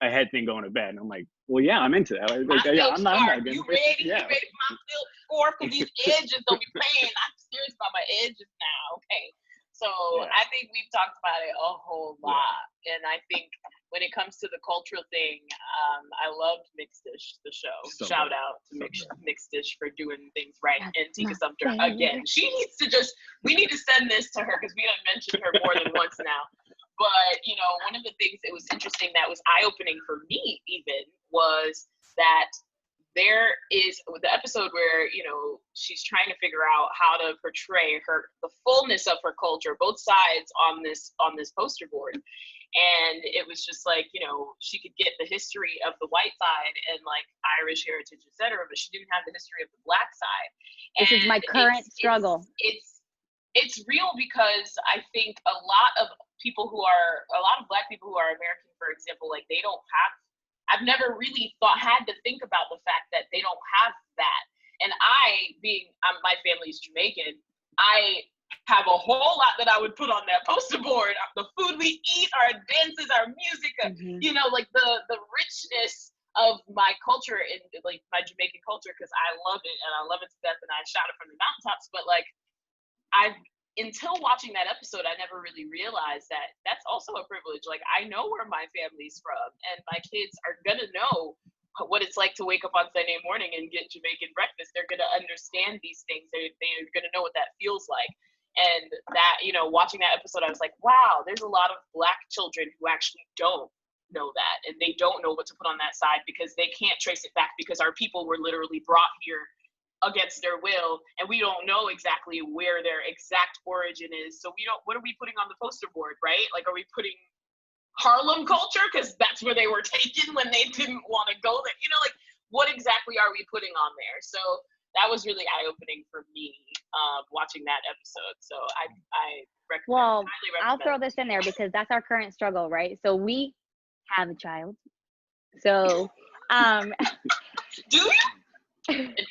a head thing going to bed. And I'm like, well, yeah, I'm into that. Like, yeah, I'm not good. You ready? Yeah. You ready for my silk scarf? Because these edges don't be playing. I'm serious about my edges now. Okay. So yeah. I think we've talked about it a whole lot. Yeah. And I think when it comes to the cultural thing, I loved Mixed Dish, the show. So shout out to Mixed Dish for doing things right. And Tika Sumter, again, she needs to we need to send this to her because we done mentioned her more than once now. But, you know, one of the things that was interesting that was eye-opening for me even was that there is the episode where, you know, she's trying to figure out how to portray the fullness of her culture, both sides on this poster board. And it was just like, you know, she could get the history of the white side and like Irish heritage, etc., but she didn't have the history of the Black side. This is my current struggle. It's real because I think a lot of Black people who are American, for example, like I've never really had to think about the fact that they don't have that. And my family's Jamaican, I have a whole lot that I would put on that poster board. The food we eat, our dances, our music, you know, like the richness of my culture and like my Jamaican culture, because I love it and I love it to death and I shout it from the mountaintops. But like, until watching that episode, I never really realized that that's also a privilege. Like, I know where my family's from, and my kids are gonna know what it's like to wake up on Sunday morning and get Jamaican breakfast. They're gonna understand these things. They're gonna know what that feels like. And that, you know, watching that episode, I was like, wow, there's a lot of Black children who actually don't know that, and they don't know what to put on that side because they can't trace it back because our people were literally brought here against their will, and we don't know exactly where their exact origin is. So what are we putting on the poster board, right? Like, are we putting Harlem culture because that's where they were taken when they didn't want to go there? You know, like, what exactly are we putting on there? So that was really eye-opening for me, watching that episode. So I recommend. Well, highly recommend. I'll throw this in there because that's our current struggle, right? So we have a child. So do you?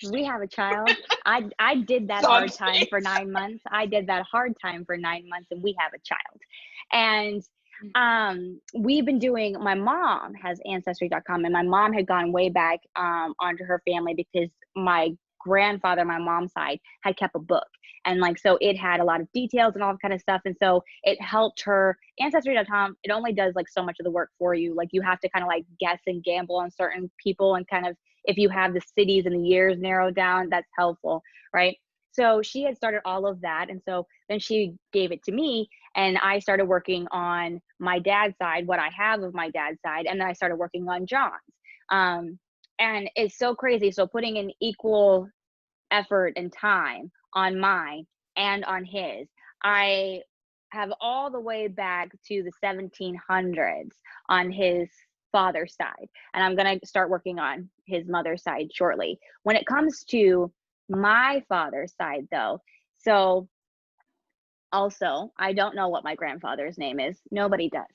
We have a child. I did that hard time for 9 months. And we have a child. And we've been doing, my mom has ancestry.com, and my mom had gone way back onto her family because my grandfather, my mom's side, had kept a book. And like, so it had a lot of details and all that kind of stuff. And so it helped her. Ancestry.com, it only does like so much of the work for you. Like, you have to kind of like guess and gamble on certain people, and kind of, if you have the cities and the years narrowed down, that's helpful, right? So she had started all of that. And so then she gave it to me, and I started working on my dad's side, what I have of my dad's side. And then I started working on John's. And it's so crazy. So putting in equal effort and time on mine and on his, I have all the way back to the 1700s on his father's side. And I'm going to start working on his mother's side shortly. When it comes to my father's side, though, so also, I don't know what my grandfather's name is. Nobody does.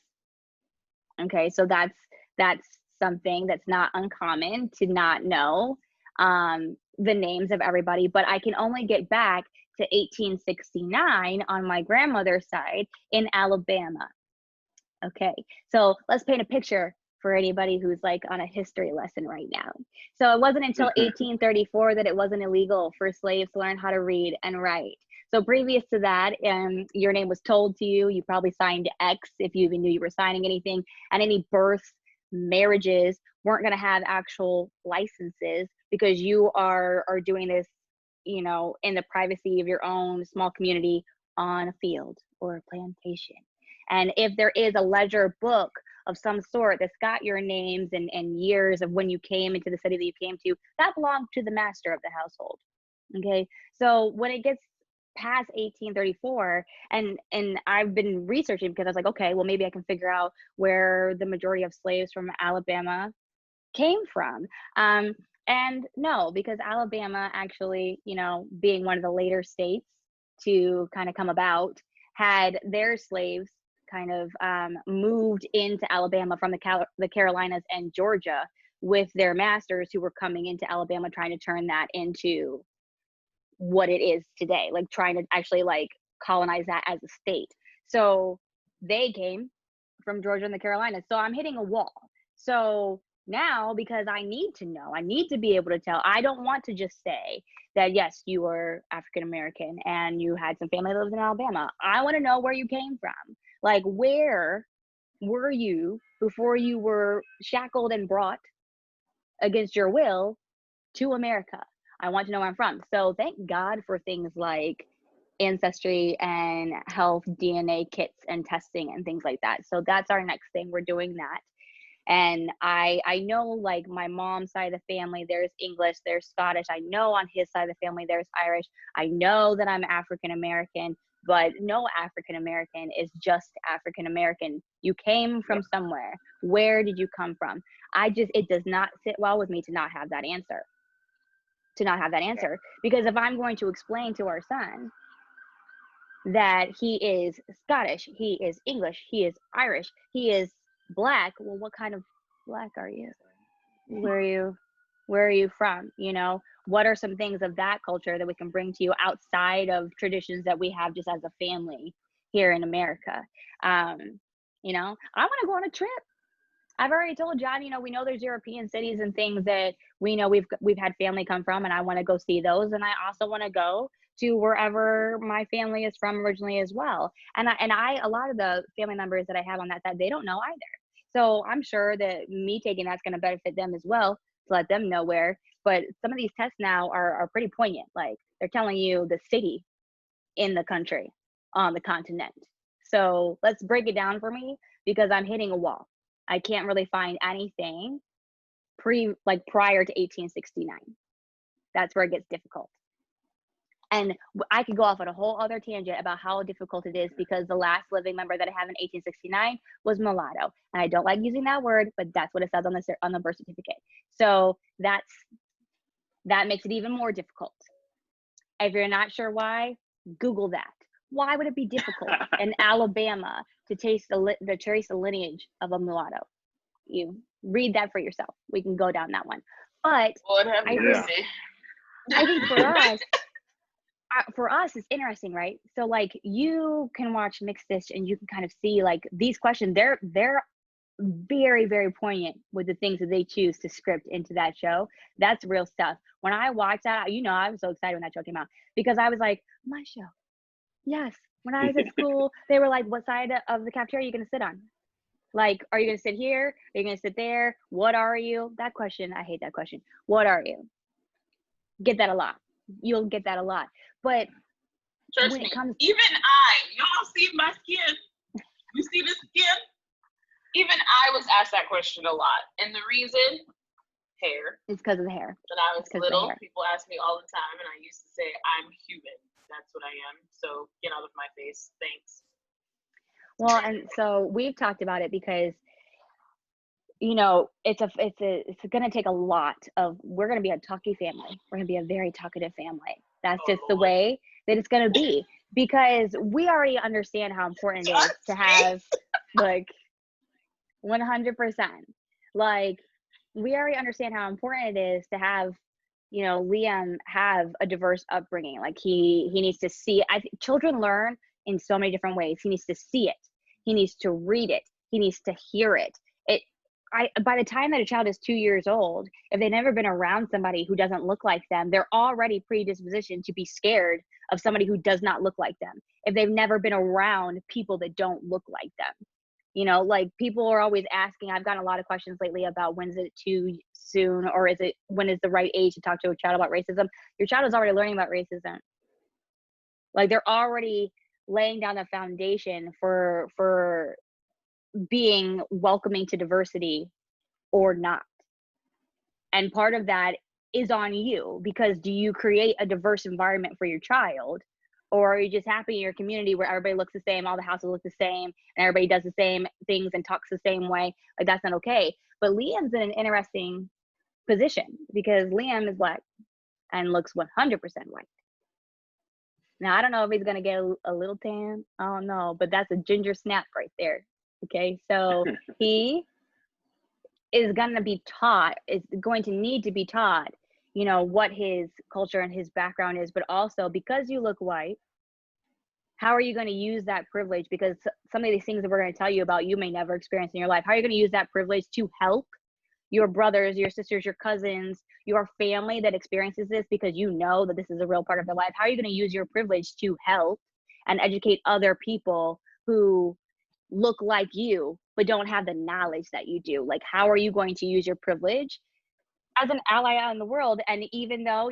Okay, so that's something that's not uncommon to not know the names of everybody, but I can only get back to 1869 on my grandmother's side in Alabama. Okay, so let's paint a picture for anybody who's like on a history lesson right now. So it wasn't until 1834 that it wasn't illegal for slaves to learn how to read and write. So previous to that, your name was told to you. You probably signed X if you even knew you were signing anything. And any births, marriages weren't going to have actual licenses because you are doing this, you know, in the privacy of your own small community on a field or a plantation. And if there is a ledger book of some sort that's got your names and years of when you came into the city that you came to, that belonged to the master of the household. Okay, so when it gets past 1834, and I've been researching because I was like, okay, well maybe I can figure out where the majority of slaves from Alabama came from. And no, because Alabama actually, you know, being one of the later states to kind of come about, had their slaves kind of moved into Alabama from the Carolinas and Georgia with their masters who were coming into Alabama trying to turn that into what it is today, like trying to actually like colonize that as a state. So they came from Georgia and the Carolinas. So I'm hitting a wall. So now, because I need to know, I need to be able to tell. I don't want to just say that, yes, you were African American and you had some family that lives in Alabama. I want to know where you came from. Like, where were you before you were shackled and brought against your will to America? I want to know where I'm from. So thank God for things like ancestry and health DNA kits and testing and things like that. So that's our next thing. We're doing that. And I know, like, my mom's side of the family, there's English, there's Scottish. I know on his side of the family, there's Irish. I know that I'm African American, but no African American is just African American. You came from somewhere. Where did you come from? It does not sit well with me to not have that answer. Because if I'm going to explain to our son that he is Scottish, he is English, he is Irish, he is Black, well, what kind of Black are you? Where are you from? You know, what are some things of that culture that we can bring to you outside of traditions that we have just as a family here in America? You know, I want to go on a trip. I've already told John, you know, we know there's European cities and things that we know we've had family come from, and I want to go see those. And I also want to go to wherever my family is from originally as well. And I a lot of the family members that I have on that side, they don't know either. So I'm sure that me taking that's going to benefit them as well, to let them know where. But some of these tests now are pretty poignant. Like, they're telling you the city in the country, on the continent. So let's break it down for me, because I'm hitting a wall. I can't really find anything prior to 1869. That's where it gets difficult. And I could go off on a whole other tangent about how difficult it is, because the last living member that I have in 1869 was mulatto. And I don't like using that word, but that's what it says on the birth certificate. So that makes it even more difficult. If you're not sure why, Google that. Why would it be difficult in Alabama to trace the lineage of a mulatto? You read that for yourself. We can go down that one. But Lord have mercy. I think for us, it's interesting, right? So like, you can watch Mixed Dish and you can kind of see like these questions. They're very, very poignant with the things that they choose to script into that show. That's real stuff. When I watched that, you know, I was so excited when that show came out, because I was like, my show. Yes. When I was at school, they were like, what side of the cafeteria are you going to sit on? Like, are you going to sit here? Are you going to sit there? What are you? That question, I hate that question. What are you? Get that a lot. You'll get that a lot. But trust when me, it comes, even y'all see my skin? You see the skin? Even I was asked that question a lot. And the reason, hair. It's because of the hair. When I was little, people asked me all the time, and I used to say, I'm human. That's what I am. So get out of my face. Thanks. Well, and so we've talked about it because, it's going to take a lot of, we're going to be a talky family. We're going to be a very talkative family. That's just the way that it's going to be, because we already understand how important it is to have, like, 100%. Like, we already understand how important it is to have, Liam have a diverse upbringing. Like, he needs to see it. Children learn in so many different ways. He needs to see it. He needs to read it. He needs to hear it. By the time that a child is 2 years old, if they've never been around somebody who doesn't look like them, they're already predispositioned to be scared of somebody who does not look like them. If they've never been around people that don't look like them, like, people are always asking, I've gotten a lot of questions lately about when's it too soon, or when is the right age to talk to a child about racism? Your child is already learning about racism. Like, they're already laying down the foundation for being welcoming to diversity or not. And part of that is on you, because do you create a diverse environment for your child, or are you just happy in your community where everybody looks the same, all the houses look the same, and everybody does the same things and talks the same way? Like, that's not okay. But Liam's in an interesting position because Liam is Black and looks 100% white. Now, I don't know if he's going to get a little tan. I don't know, but that's a ginger snap right there. Okay, so he is going to need to be taught, what his culture and his background is, but also, because you look white, how are you going to use that privilege? Because some of these things that we're going to tell you about, you may never experience in your life. How are you going to use that privilege to help your brothers, your sisters, your cousins, your family that experiences this, because you know that this is a real part of their life? How are you going to use your privilege to help and educate other people who look like you but don't have the knowledge that you do? Like, how are you going to use your privilege as an ally out in the world? And even though,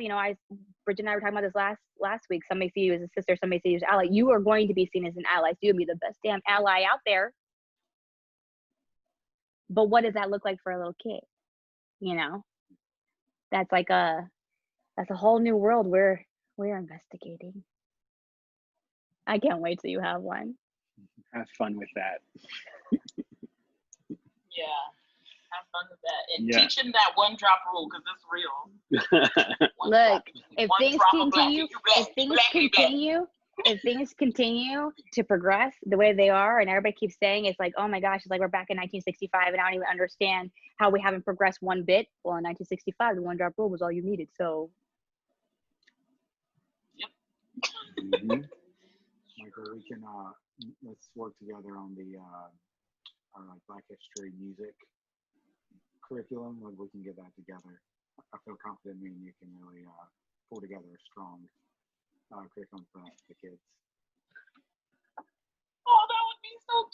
Bridget and I were talking about this last week, some may see you as a sister, some may see you as an ally. You are going to be seen as an ally. So you'll be the best damn ally out there. But what does that look like for a little kid? That's a whole new world we're investigating. I can't wait till you have one. Have fun with that. Yeah, have fun with that, and teach him that one drop rule, because it's real. Look, if things continue to progress the way they are, and everybody keeps saying it's like, oh my gosh, it's like we're back in 1965, and I don't even understand how we haven't progressed one bit. Well, in 1965, the one drop rule was all you needed. So, yep. Michael, we can let's work together on the our Black History music curriculum. Like, we can get that together. I feel confident me and you can really pull together a strong curriculum for the kids. Oh, that would be so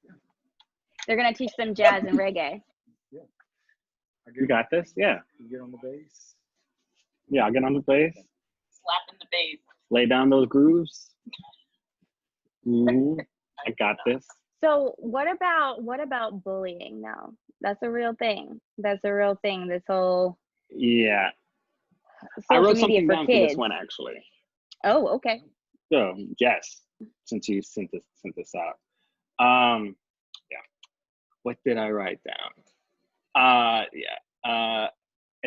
cute. They're gonna teach them jazz and reggae. Yeah. You got this? Yeah. You get on the bass? Yeah, I'll get on the bass. Slapping the bass. Lay down those grooves. I got this. So what about bullying now? That's a real thing. That's a real thing. This whole I wrote social media something for down kids. for this one, actually. Oh, okay. So yes, since you sent this out. What did I write down? I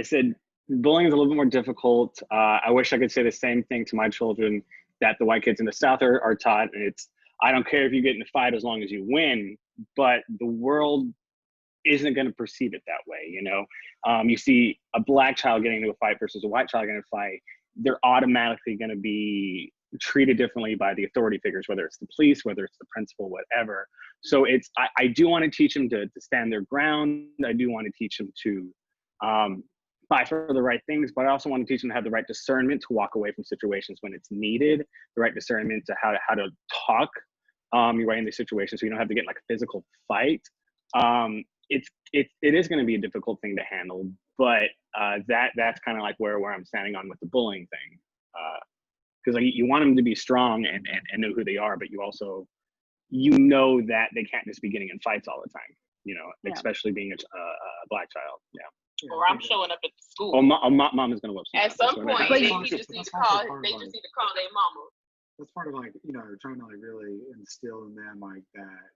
said bullying is a little bit more difficult. I wish I could say the same thing to my children that the white kids in the South are taught. And it's, I don't care if you get in a fight as long as you win, but the world isn't going to perceive it that way. You see a Black child getting into a fight versus a white child getting into a fight, they're automatically going to be treated differently by the authority figures, whether it's the police, whether it's the principal, whatever. So I do want to teach them to stand their ground. I do want to teach them to fight for the right things, but I also want to teach them to have the right discernment to walk away from situations when it's needed, the right discernment to how to talk your way in these situations so you don't have to get in like a physical fight. It is going to be a difficult thing to handle, but that's kind of like where I'm standing on with the bullying thing. Because like, you want them to be strong and know who they are, but you also, that they can't just be getting in fights all the time, especially being a Black child. Yeah. Or I'm showing up at the school. Oh, mom is going to whoop. At some point, they just need to call their mama. that's part of like, trying to like really instill in them like that,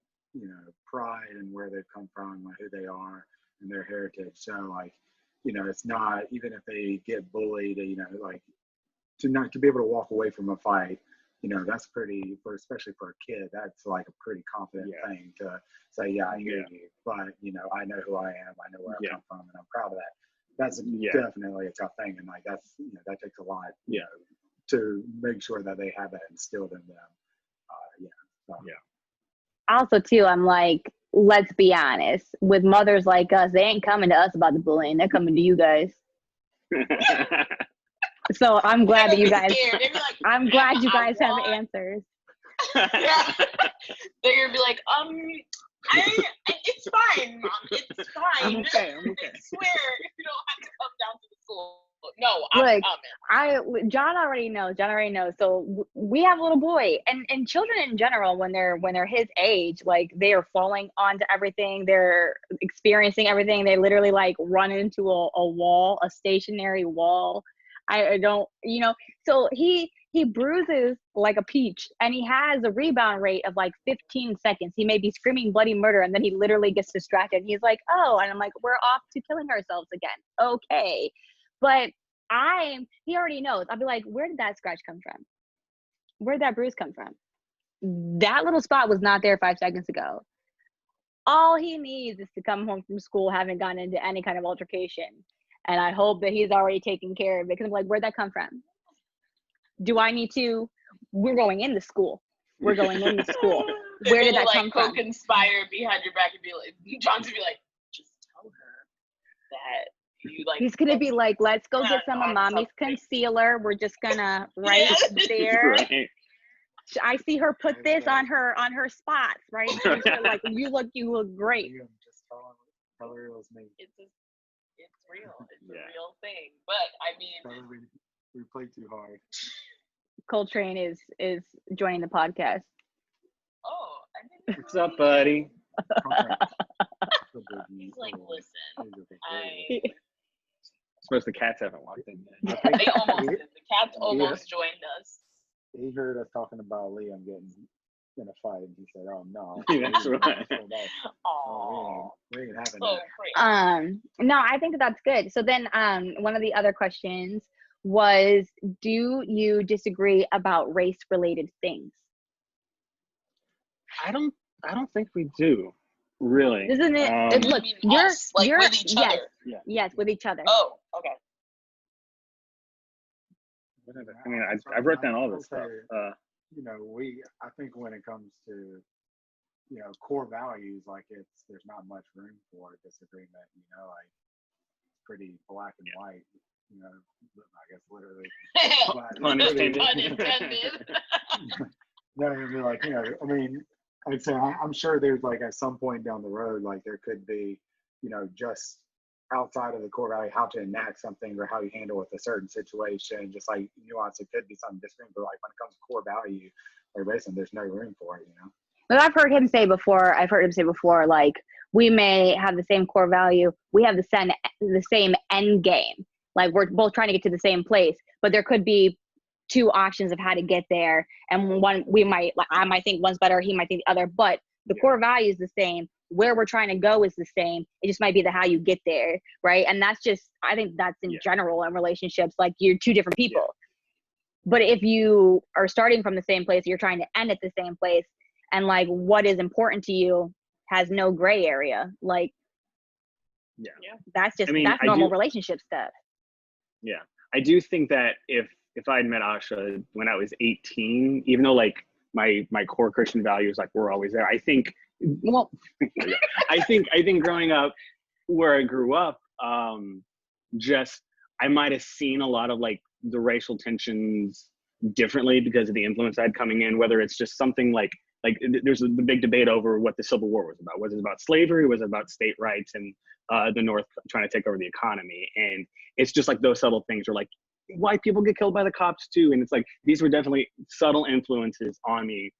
pride in where they've come from, like who they are and their heritage. So like, it's not, even if they get bullied, like to be able to walk away from a fight, that's pretty, for especially for a kid, that's like a pretty confident thing to say, yeah, I hear you, but I know who I am, I know where I come from, and I'm proud of that. That's definitely a tough thing, and like that's that takes a lot, to make sure that they have that instilled in them. Also, too, I'm like, let's be honest, with mothers like us, they ain't coming to us about the bullying. They're coming to you guys. So I'm glad that you guys. Like, I'm glad you guys have answers. Yeah. They're gonna be like, it's fine, Mom. It's fine. I'm okay. I swear, you don't have to come down to the school. No, I'm coming. John already knows. So we have a little boy, and children in general, when they're his age, like they are falling onto everything. They're experiencing everything. They literally like run into a wall, a stationary wall. I don't, so he bruises like a peach, and he has a rebound rate of like 15 seconds. He may be screaming bloody murder, and then he literally gets distracted. He's like, oh, and I'm like, we're off to killing ourselves again. Okay. But he already knows. I'll be like, where did that scratch come from? Where did that bruise come from? That little spot was not there 5 seconds ago. All he needs is to come home from school having gotten into any kind of altercation. And I hope that he's already taken care of it, because I'm like, where'd that come from? Do I need to? We're going into school. Where did that come from? Co-conspire behind your back and be like, John's gonna be like, just tell her that you like. He's gonna be like, let's go get some of Mommy's concealer. We're just gonna there. Right. I see her put this on her spots, right? Like you look great. Just tell her it was me. It's real. It's a real thing. But I mean, we played too hard. Coltrane is joining the podcast. Oh, I didn't. What's up, buddy? He's like, listen, I suppose the cats haven't walked in yet. They almost did. The cats almost joined us. He heard us talking about Liam getting in a fight, and he said, "Oh no." That's right. Oh, we ain't having so that. crazy. No, I think that's good. So then, one of the other questions was, do you disagree about race-related things? I don't think we do, really. Isn't it? Look, you're with each other. Yes, with each other. Oh, okay. I mean, I wrote down all this stuff. I think when it comes to, core values, like there's not much room for disagreement, like it's pretty black and white, I guess literally. Pun intended. No, it'd be like, I mean, I'd say I'm sure there's like at some point down the road, like there could be, just outside of the core value, how to enact something or how you handle with a certain situation, just like nuance, it could be something different, but like when it comes to core value, like basically there's no room for it, But I've heard him say before, like we may have the same core value, we have the same end game, like we're both trying to get to the same place, but there could be two options of how to get there, and one I might think one's better, he might think the other, but the core value is the same. Where we're trying to go is the same. It just might be how you get there, right? And that's just, I think that's in general in relationships, like you're two different people. But if you are starting from the same place, you're trying to end at the same place, and like what is important to you has no gray area. Like, that's just, that's normal relationship stuff. Yeah. I do think that if I'd met Asha when I was 18, even though like my core Christian values like were always there, I think I think growing up where I grew up, I might have seen a lot of like the racial tensions differently because of the influence I had coming in, whether it's just something like there's the big debate over what the Civil War was about. Was it about slavery? Was it about state rights and the North trying to take over the economy? And it's just like those subtle things are like, white people get killed by the cops too. And it's like, these were definitely subtle influences on me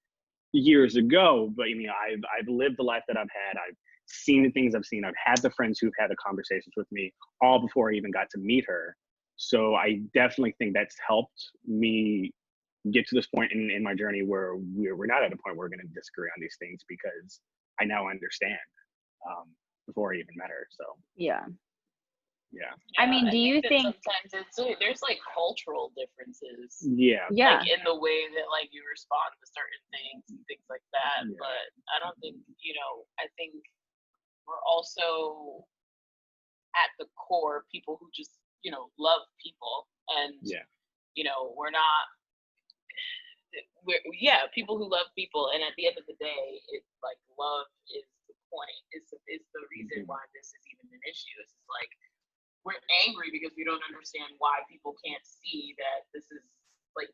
years ago. But I mean, I've lived the life that I've had. I've seen the things I've seen. I've had the friends who've had the conversations with me all before I even got to meet her. So I definitely think that's helped me get to this point in my journey where we're not at a point where we're going to disagree on these things, because I now understand before I even met her. So Yeah. yeah. I mean, do you think sometimes there's like cultural differences, Yeah. yeah, like in the way that like you respond to certain things and things like that. Yeah. But I don't think, I think we're also at the core people who just, love people, and Yeah. we're not people who love people, and at the end of the day, it's like love is the point, is the reason why this is even an issue. It's like we're angry because we don't understand why people can't see that this is like,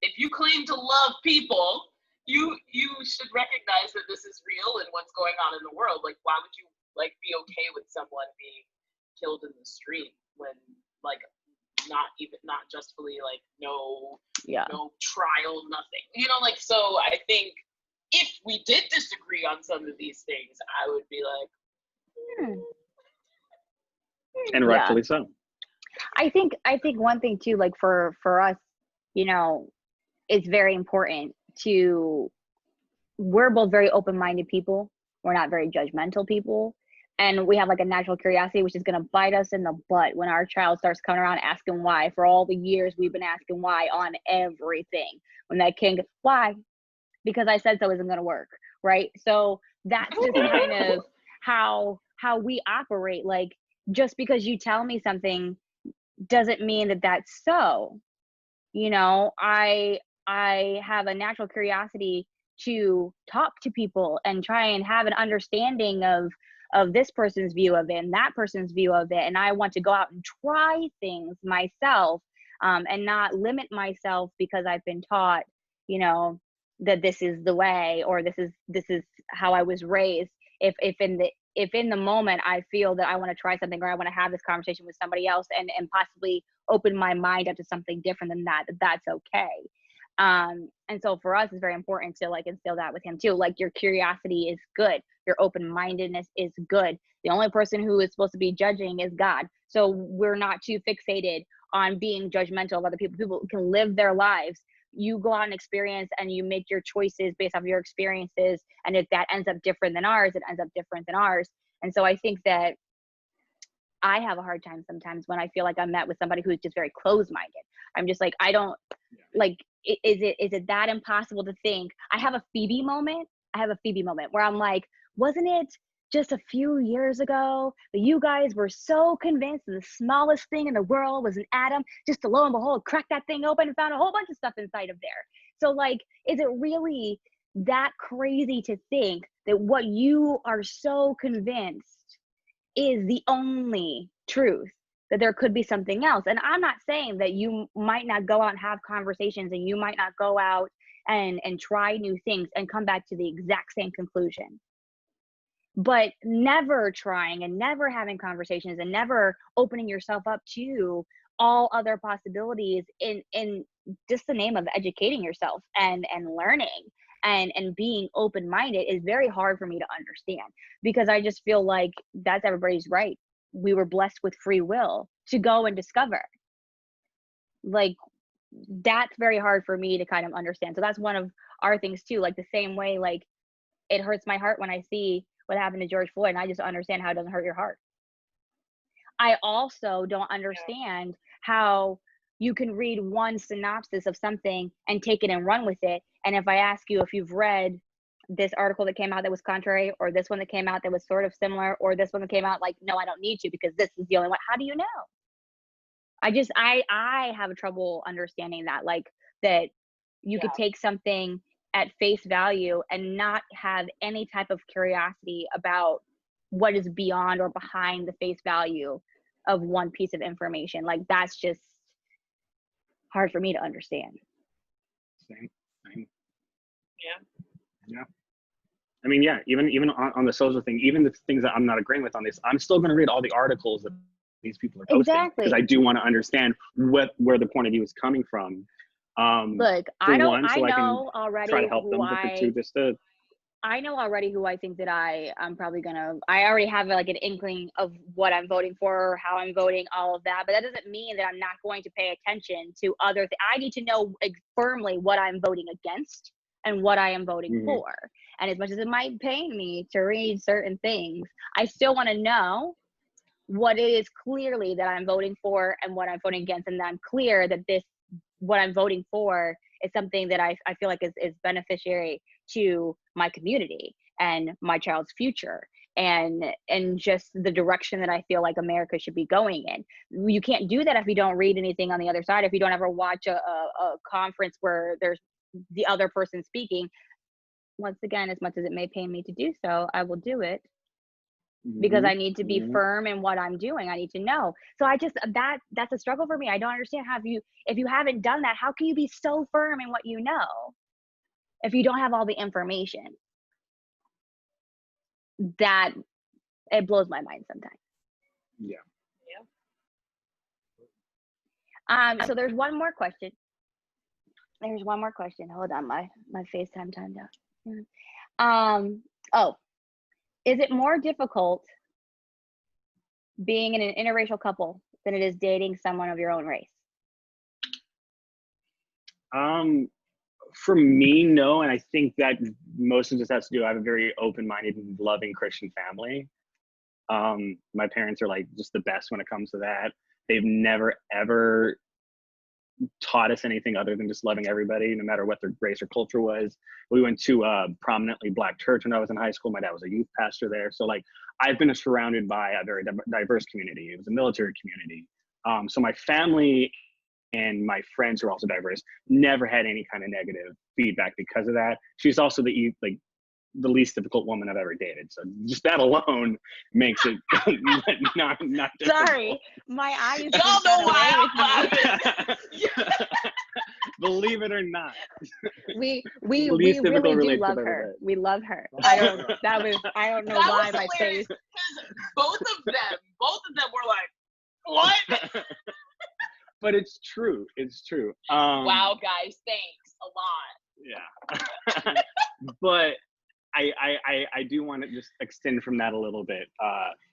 if you claim to love people, you should recognize that this is real and what's going on in the world. Like, why would you like be okay with someone being killed in the street when like not justly, like no trial, nothing, like, so I think if we did disagree on some of these things, I would be like, And rightfully so. I think one thing too, like for us, it's very important we're both very open-minded people. We're not very judgmental people. And we have like a natural curiosity, which is going to bite us in the butt when our child starts coming around asking why. For all the years we've been asking why on everything. When that kid, why? Because I said so isn't going to work, right? So that's just kind of how we operate. Like, just because you tell me something doesn't mean that that's so. I have a natural curiosity to talk to people and try and have an understanding of this person's view of it and that person's view of it. And I want to go out and try things myself, and not limit myself because I've been taught, that this is the way, or this is how I was raised. If in the moment I feel that I want to try something, or I want to have this conversation with somebody else and possibly open my mind up to something different than that, that's okay. And so for us, it's very important to like instill that with him too. Like, your curiosity is good. Your open-mindedness is good. The only person who is supposed to be judging is God. So we're not too fixated on being judgmental of other people. People can live their lives. You go out and experience, and you make your choices based off your experiences. And if that ends up different than ours, it ends up different than ours. And so I think that I have a hard time sometimes when I feel like I'm met with somebody who's just very closed-minded. I'm just like, I don't like, is it that impossible to think? I have a Phoebe moment where I'm like, wasn't it just a few years ago that you guys were so convinced that the smallest thing in the world was an atom, just to lo and behold, crack that thing open and found a whole bunch of stuff inside of there. So like, is it really that crazy to think that what you are so convinced is the only truth, that there could be something else? And I'm not saying that you might not go out and have conversations, and you might not go out and try new things and come back to the exact same conclusion. But never trying and never having conversations and never opening yourself up to all other possibilities in just the name of educating yourself and learning and being open-minded is very hard for me to understand, because I just feel like that's everybody's right. We were blessed with free will to go and discover. Like, that's very hard for me to kind of understand. So that's one of our things too. Like, the same way, like, it hurts my heart when I see what happened to George Floyd, and I just understand how it doesn't hurt your heart. I also don't understand how you can read one synopsis of something and take it and run with it. And if I ask you if you've read this article that came out that was contrary, or this one that came out that was sort of similar, or this one that came out like, no, I don't need to because this is the only one. How do you know? I have trouble understanding that, like, that you could take something at face value and not have any type of curiosity about what is beyond or behind the face value of one piece of information. Like, that's just hard for me to understand. Same. Yeah. I mean, yeah, even on the social thing, even the things that I'm not agreeing with on this, I'm still going to read all the articles that these people are posting, because I do want to understand where the point of view is coming from. Look, I know already try to help them, but for two, just to I know already who I think that I'm probably gonna. I already have like an inkling of what I'm voting for, how I'm voting, all of that. But that doesn't mean that I'm not going to pay attention to other things. I need to know firmly what I'm voting against and what I am voting Mhm. for. And as much as it might pain me to read certain things, I still want to know what it is clearly that I'm voting for and what I'm voting against, and that I'm clear that what I'm voting for is something that I feel like is beneficiary to my community and my child's future, and just the direction that I feel like America should be going in. You can't do that if you don't read anything on the other side, if you don't ever watch a conference where there's the other person speaking. Once again, as much as it may pain me to do so, I will do it because Mhm. I need to be Mhm. firm in what I'm doing. I need to know. So I just that's a struggle for me. I don't understand how if you haven't done that, how can you be so firm in what you know if you don't have all the information? That it blows my mind sometimes. Yeah. Yeah. So there's one more question. There's one more question. Hold on, my FaceTime timed out. Oh, is it more difficult being in an interracial couple than it is dating someone of your own race? Um, for me, no, and I think that most of this has to do. I have a very open-minded, loving Christian family. My parents are like just the best when it comes to that. They've never ever taught us anything other than just loving everybody, no matter what their race or culture was. We went to a prominently Black church when I was in high school. My dad was a youth pastor there. So like I've been surrounded by a very diverse community. It was a military community. So my family and my friends who are also diverse never had any kind of negative feedback because of that. She's also the least difficult woman I've ever dated. So just that alone makes it not difficult. Sorry, my eyes Y'all just know got why away I'm with me. laughing. Believe it or not. We Least difficult really do relationship love I've ever her. had. We love her. That I don't know That why was my hilarious face. because both of them were like, "What?" But it's true. It's true. Wow, guys, thanks a lot. Yeah. But I do want to just extend from that a little bit.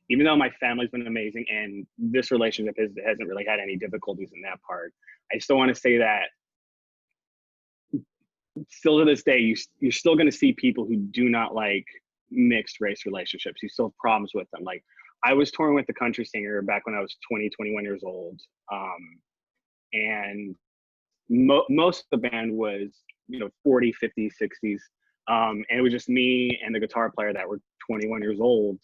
Even though my family's been amazing and this relationship hasn't really had any difficulties in that part, I still want to say that still to this day, you're still going to see people who do not like mixed race relationships. You still have problems with them. Like I was touring with the country singer back when I was 20, 21 years old. And most of the band was, 40, 50, 60s. And it was just me and the guitar player that were 21 years old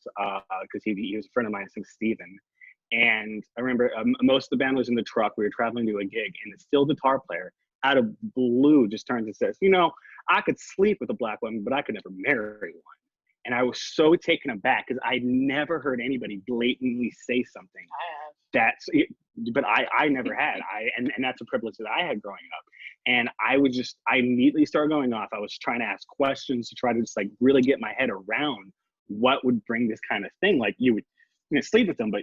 because he was a friend of mine, named Steven. And I remember most of the band was in the truck. We were traveling to a gig, and the still guitar player out of blue just turns and says, I could sleep with a Black woman, but I could never marry one. And I was so taken aback because I'd never heard anybody blatantly say something that's, but I never had. And that's a privilege that I had growing up. And I immediately started going off. I was trying to ask questions to try to just like really get my head around what would bring this kind of thing. Like you would sleep with them, but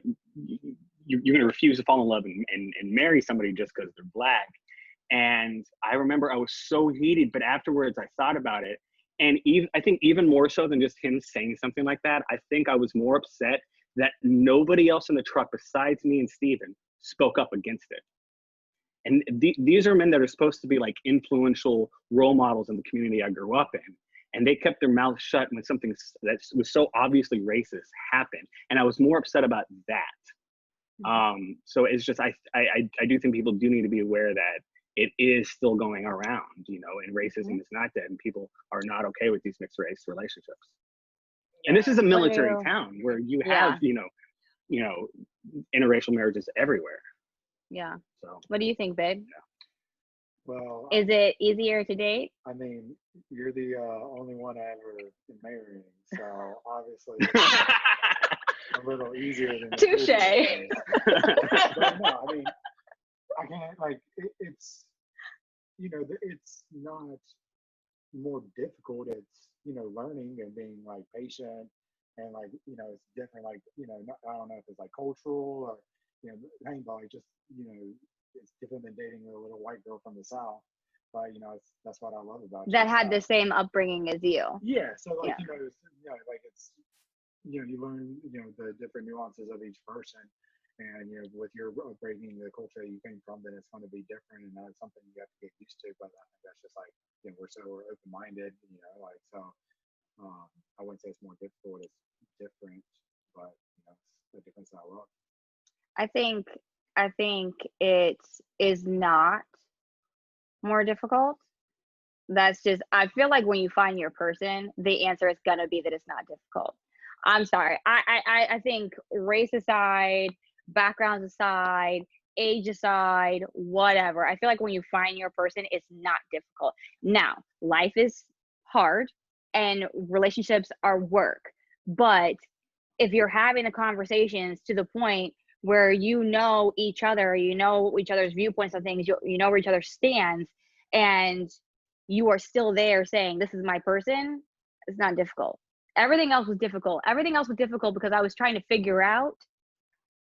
you're going to refuse to fall in love and marry somebody just because they're Black. And I remember I was so heated, but afterwards I thought about it. And I think even more so than just him saying something like that, I think I was more upset that nobody else in the truck besides me and Steven spoke up against it. And these are men that are supposed to be like influential role models in the community I grew up in. And they kept their mouths shut when something that was so obviously racist happened. And I was more upset about that. So it's just, I do think people do need to be aware that it is still going around, and racism is not dead, and people are not okay with these mixed race relationships. Yeah. And this is a military town where you have, interracial marriages everywhere. Yeah. So What do you think, babe? Well, Is it easier to date? I mean, you're the only one I ever been marrying, so obviously it's a little easier than Touche. But no, I mean, I can't it's it's not more difficult. It's learning and being like patient and it's different. I don't know if it's like cultural or paintball. Just it's different than dating a little white girl from the South. but that's what I love about you. That had the same upbringing as you. Yeah, so like Yeah. like it's you learn the different nuances of each person, and with your upbringing, the culture you came from, then it's going to be different, and that's something you have to get used to. But I think that's just like we're so open minded, like so. I wouldn't say it's more difficult; it's different, but it's a difference I love. I think it is not more difficult. That's just, I feel like when you find your person, the answer is gonna be that it's not difficult. I'm sorry. I think race aside, backgrounds aside, age aside, whatever. I feel like when you find your person, it's not difficult. Now, life is hard and relationships are work. But if you're having the conversations to the point where you know each other, you know each other's viewpoints on things, you know where each other stands, and you are still there saying, this is my person, it's not difficult. Everything else was difficult. Everything else was difficult because I was trying to figure out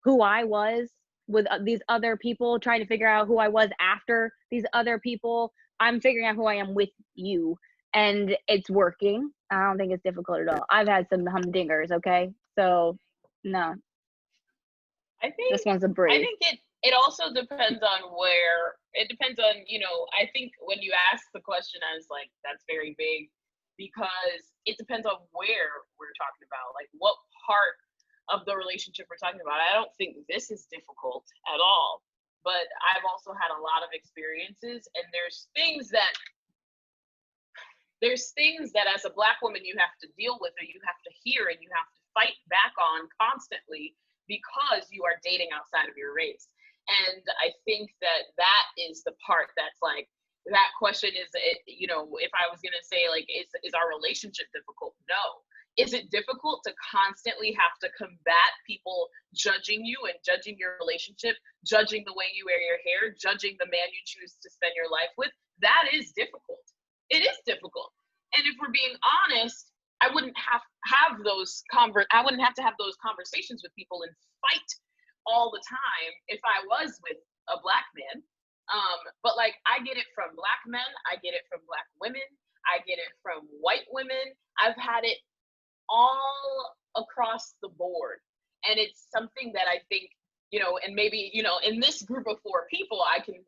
who I was with these other people, trying to figure out who I was after these other people. I'm figuring out who I am with you, and it's working. I don't think it's difficult at all. I've had some humdingers, okay? So, no, I think this one's a breeze. it also depends on where. It depends on, I think when you ask the question, I was like, that's very big, because it depends on where we're talking about, like what part of the relationship we're talking about. I don't think this is difficult at all, but I've also had a lot of experiences, and there's things that as a Black woman you have to deal with, or you have to hear, and you have to fight back on constantly, because you are dating outside of your race. And I think that is the part that's like, that question is, if I was going to say, like, is our relationship difficult? No. Is it difficult to constantly have to combat people judging you and judging your relationship, judging the way you wear your hair, judging the man you choose to spend your life with? That is difficult. It is difficult. And if we're being honest, I wouldn't have to have those conversations with people and fight all the time if I was with a Black man. But like, I get it from Black men, I get it from Black women, I get it from white women. I've had it all across the board. And it's something that I think, and maybe, in this group of 4 people, I can,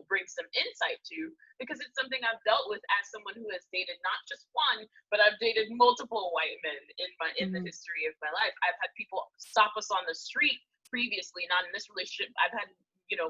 bring some insight to, because it's something I've dealt with as someone who has dated not just one, but I've dated multiple white men in the history of my life. I've had people stop us on the street previously, not in this relationship. I've had,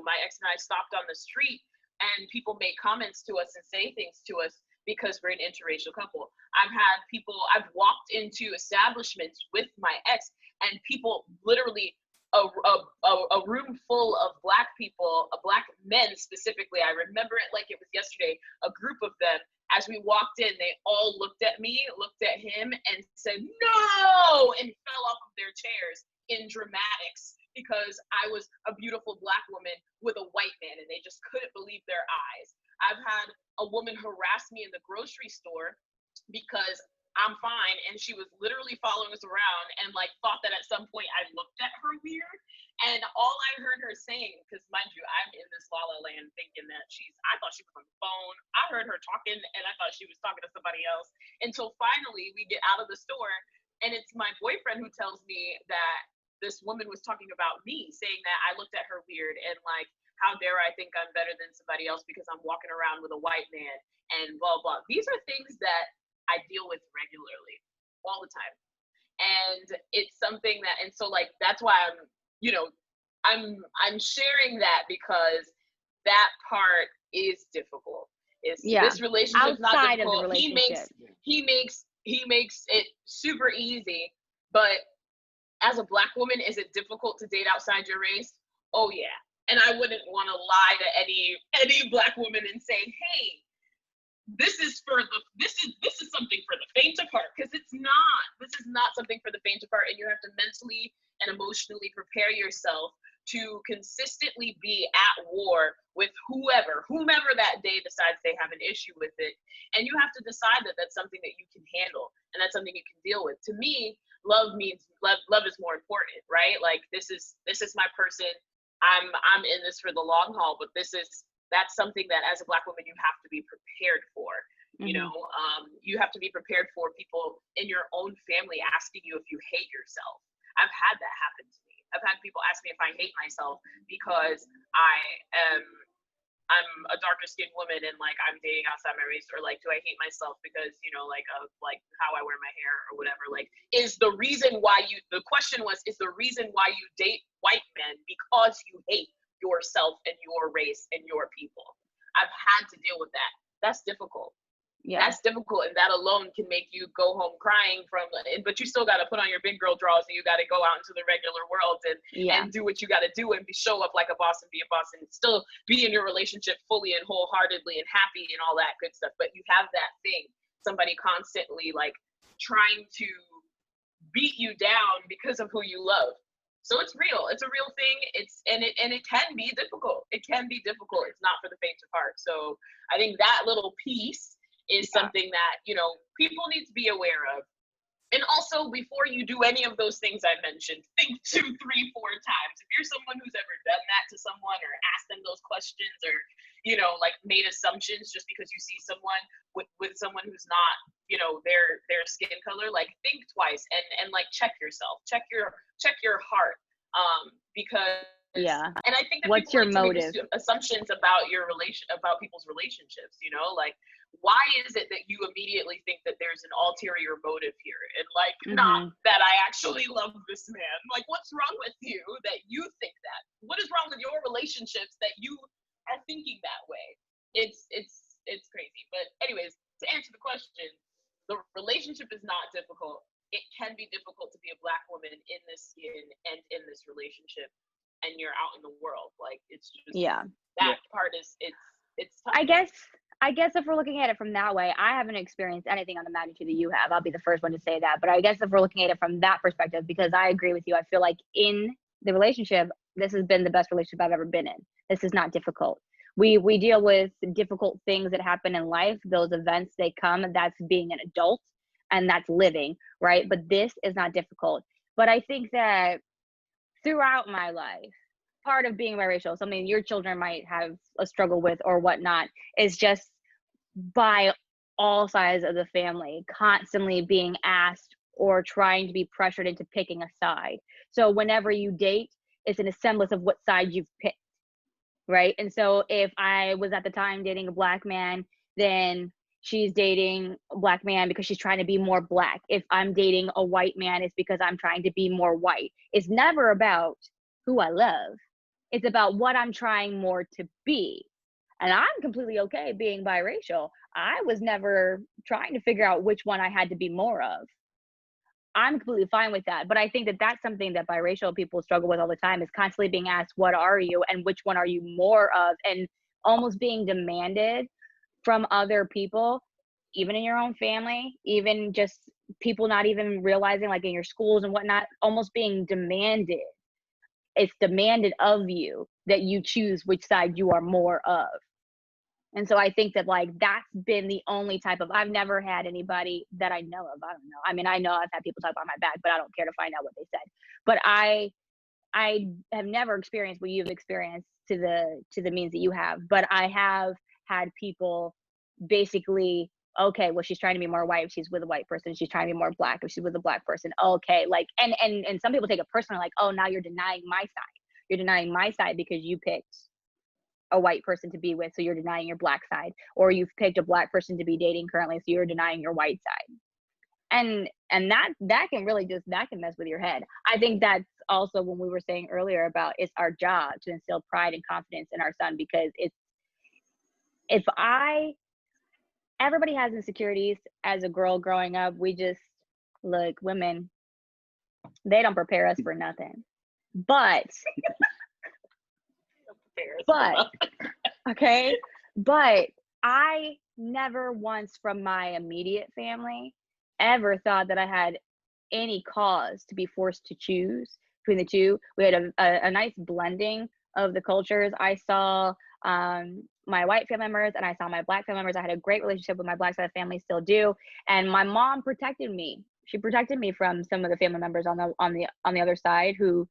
my ex and I stopped on the street, and people made comments to us and say things to us because we're an interracial couple. I've walked into establishments with my ex, and people literally, a room full of Black people, Black men specifically, I remember it like it was yesterday, a group of them, as we walked in, they all looked at me, looked at him, and said, no, and fell off of their chairs in dramatics, because I was a beautiful Black woman with a white man, and they just couldn't believe their eyes. I've had a woman harass me in the grocery store because I'm fine, and she was literally following us around and like thought that at some point I looked at her weird. And all I heard her saying, because mind you, I'm in this la la land thinking that I thought she was on the phone. I heard her talking, and I thought she was talking to somebody else, until finally we get out of the store, and it's my boyfriend who tells me that this woman was talking about me, saying that I looked at her weird, and like, how dare I think I'm better than somebody else because I'm walking around with a white man, and blah blah. These are things that I deal with regularly, all the time. And it's something that, and so like, that's why I'm sharing that, because that part is difficult. This relationship's not difficult. Of the relationship. He makes it super easy. But as a Black woman, is it difficult to date outside your race? Oh yeah. And I wouldn't want to lie to any Black woman and say, hey, this is something for the faint of heart, because it's not. This is not something for the faint of heart, and you have to mentally and emotionally prepare yourself to consistently be at war with whomever that day decides they have an issue with it. And you have to decide that that's something that you can handle, and that's something you can deal with. To me, love is more important, right? Like, this is my person. I'm in this for the long haul, but this is that's something that as a Black woman, you have to be prepared for. You know, you have to be prepared for people in your own family asking you if you hate yourself. I've had that happen to me. I've had people ask me if I hate myself because I'm a darker skinned woman and like I'm dating outside my race, or like, do I hate myself because, you know, like of like how I wear my hair or whatever. Like, is the reason why the question was, is the reason why you date white men because you hate yourself and your race and your people? I've had to deal with that. That's difficult. Yeah. That's difficult, and that alone can make you go home crying but you still got to put on your big girl drawers, and you got to go out into the regular world and do what you got to do and show up like a boss and be a boss and still be in your relationship fully and wholeheartedly and happy and all that good stuff. But you have that thing, somebody constantly like trying to beat you down because of who you love. So it's real. It's a real thing. And it can be difficult. It can be difficult. It's not for the faint of heart. So I think that little piece is something that, you know, people need to be aware of. And also, before you do any of those things I mentioned, think 2, 3, 4 times. If you're someone who's ever done that to someone or asked them those questions or, you know, like made assumptions just because you see someone with someone who's not, you know, their skin color, like think twice and like check yourself, check your heart. Because and I think that what's your motive? Assumptions about about people's relationships, you know, like why is it that you immediately think that there's an ulterior motive here and like not that I actually love this man? Like, what's wrong with you that you think that? What is wrong with your relationships that you are thinking that way? It's crazy. But anyways, to answer the question, the relationship is not difficult. It can be difficult to be a Black woman in this skin and in this relationship, and you're out in the world. Like, it's just that part is it's tough. I guess if we're looking at it from that way, I haven't experienced anything on the magnitude that you have. I'll be the first one to say that. But I guess if we're looking at it from that perspective, because I agree with you, I feel like in the relationship, this has been the best relationship I've ever been in. This is not difficult. We deal with difficult things that happen in life. Those events, they come, and that's being an adult and that's living, right? But this is not difficult. But I think that throughout my life, part of being biracial, something your children might have a struggle with or whatnot, is just by all sides of the family constantly being asked or trying to be pressured into picking a side. So whenever you date, it's an semblance of what side you've picked, right? And so if I was at the time dating a Black man, then she's dating a Black man because she's trying to be more Black. If I'm dating a white man, it's because I'm trying to be more white. It's never about who I love. It's about what I'm trying more to be. And I'm completely okay being biracial. I was never trying to figure out which one I had to be more of. I'm completely fine with that. But I think that that's something that biracial people struggle with all the time, is constantly being asked, what are you and which one are you more of? And almost being demanded from other people, even in your own family, even just people not even realizing, like in your schools and whatnot, almost being demanded. It's demanded of you that you choose which side you are more of. And so I think that like that's been the only type of, I've never had anybody that I know of, I don't know. I mean, I know I've had people talk about my back, but I don't care to find out what they said. But I have never experienced what you've experienced to the means that you have. But I have had people basically, okay, well, she's trying to be more white if she's with a white person. She's trying to be more Black if she's with a Black person. Okay, like, and some people take it personally, like, oh, now you're denying my side. You're denying my side because you picked a white person to be with, so you're denying your Black side. Or you've picked a Black person to be dating currently, so you're denying your white side. And that can really that can mess with your head. I think that's also when we were saying earlier about it's our job to instill pride and confidence in our son, because everybody has insecurities as a girl growing up. We just, look, women, they don't prepare us for nothing. But okay, but I never once from my immediate family ever thought that I had any cause to be forced to choose between the two. We had a nice blending of the cultures. I saw my white family members and I saw my Black family members. I had a great relationship with my Black side of the family, still do. And my mom protected me. She protected me from some of the family members on the other side who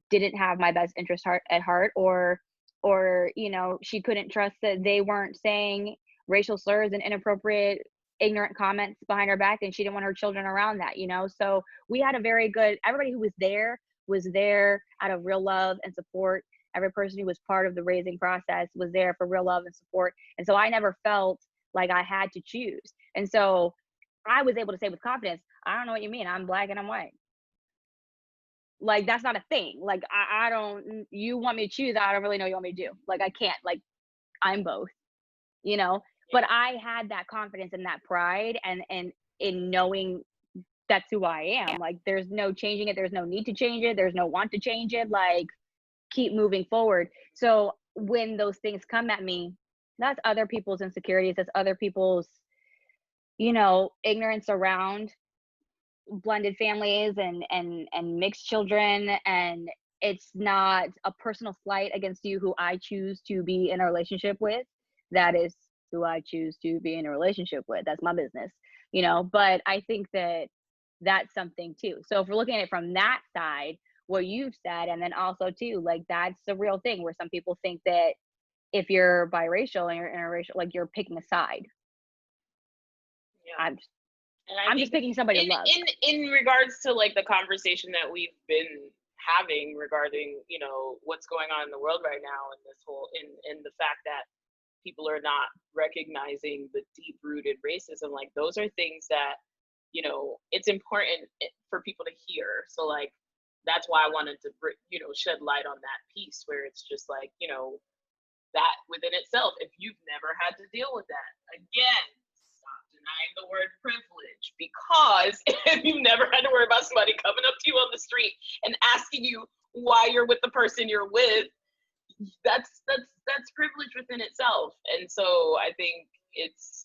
didn't have my best interest at heart, or or, you know, she couldn't trust that they weren't saying racial slurs and inappropriate, ignorant comments behind her back, and she didn't want her children around that, you know? So we had a very good, everybody who was there out of real love and support. Every person who was part of the raising process was there for real love and support. And so I never felt like I had to choose. And so I was able to say with confidence, I don't know what you mean. I'm black and I'm white. Like, that's not a thing. Like, I don't, you want me to choose, I don't really know what you want me to do. Like, I can't, like, I'm both, you know? But I had that confidence and that pride, and in knowing that's who I am. Like, there's no changing it. There's no need to change it. There's no want to change it. Like, keep moving forward. So when those things come at me, that's other people's insecurities. That's other people's, you know, ignorance around blended families and mixed children. And it's not a personal slight against you who I choose to be in a relationship with. That is who I choose to be in a relationship with. That's my business, you know? But I think that that's something too. So if we're looking at it from that side, what you've said, and then also too, like, that's the real thing where some people think that if you're biracial and you're interracial, like, you're picking a side. Yeah. I'm And I I'm just think picking somebody to love. in regards to like the conversation that we've been having regarding, you know, what's going on in the world right now, and this whole in the fact that people are not recognizing the deep rooted racism, like those are things that, you know, it's important for people to hear. So like that's why I wanted to, you know, shed light on that piece where it's just like, you know, that within itself, if you've never had to deal with that, again, stop denying the word privilege, because if you've never had to worry about somebody coming up to you on the street and asking you why you're with the person you're with, that's privilege within itself. And so I think it's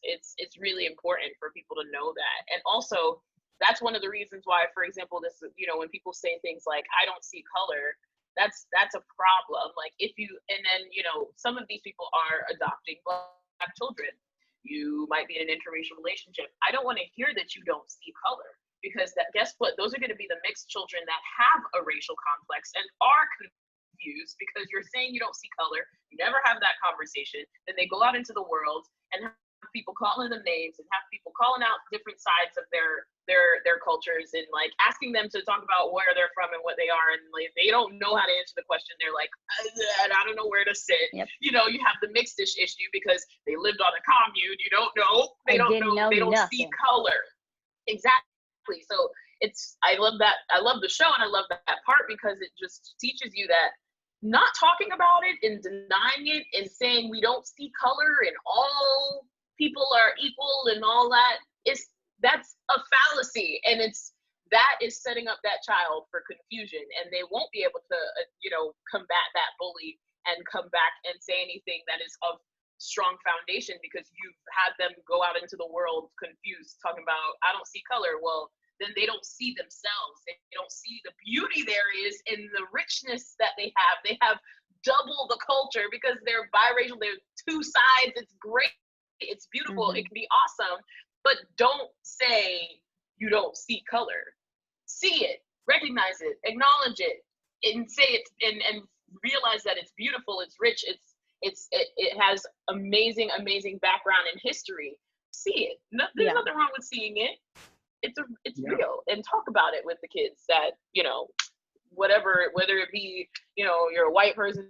really important for people to know that. And also that's one of the reasons why, for example, this, you know, when people say things like I don't see color, that's a problem. Like if you, and then, you know, some of these people are adopting black children. You might be in an interracial relationship. I don't want to hear that you don't see color, because that, guess what? Those are going to be the mixed children that have a racial complex and are confused because you're saying you don't see color. You never have that conversation. Then they go out into the world and have people calling them names and have people calling out different sides of their cultures and like asking them to talk about where they're from and what they are, and like they don't know how to answer the question. They're like, I don't know where to sit. Yep. You know, you have the mixed-ish issue because they lived on a commune. You don't know. They don't know. They don't see color. Exactly. So it's, I love that. I love the show and I love that part because it just teaches you that not talking about it and denying it and saying we don't see color and all people are equal and all that is, that's a fallacy, and that is setting up that child for confusion, and they won't be able to you know, combat that bully and come back and say anything that is of strong foundation because you've had them go out into the world confused talking about I don't see color. Well, then they don't see themselves. They don't see the beauty there is in the richness that they have. They have double the culture because they're biracial. They're two sides. It's great. It's beautiful. It can be awesome. But don't say you don't see color. See it, recognize it, acknowledge it, and say it, and realize that it's beautiful, it's rich, it has amazing background and history. See it. There's nothing wrong with seeing it. It's real, and talk about it with the kids that, you know, whatever, whether it be, you know, you're a white person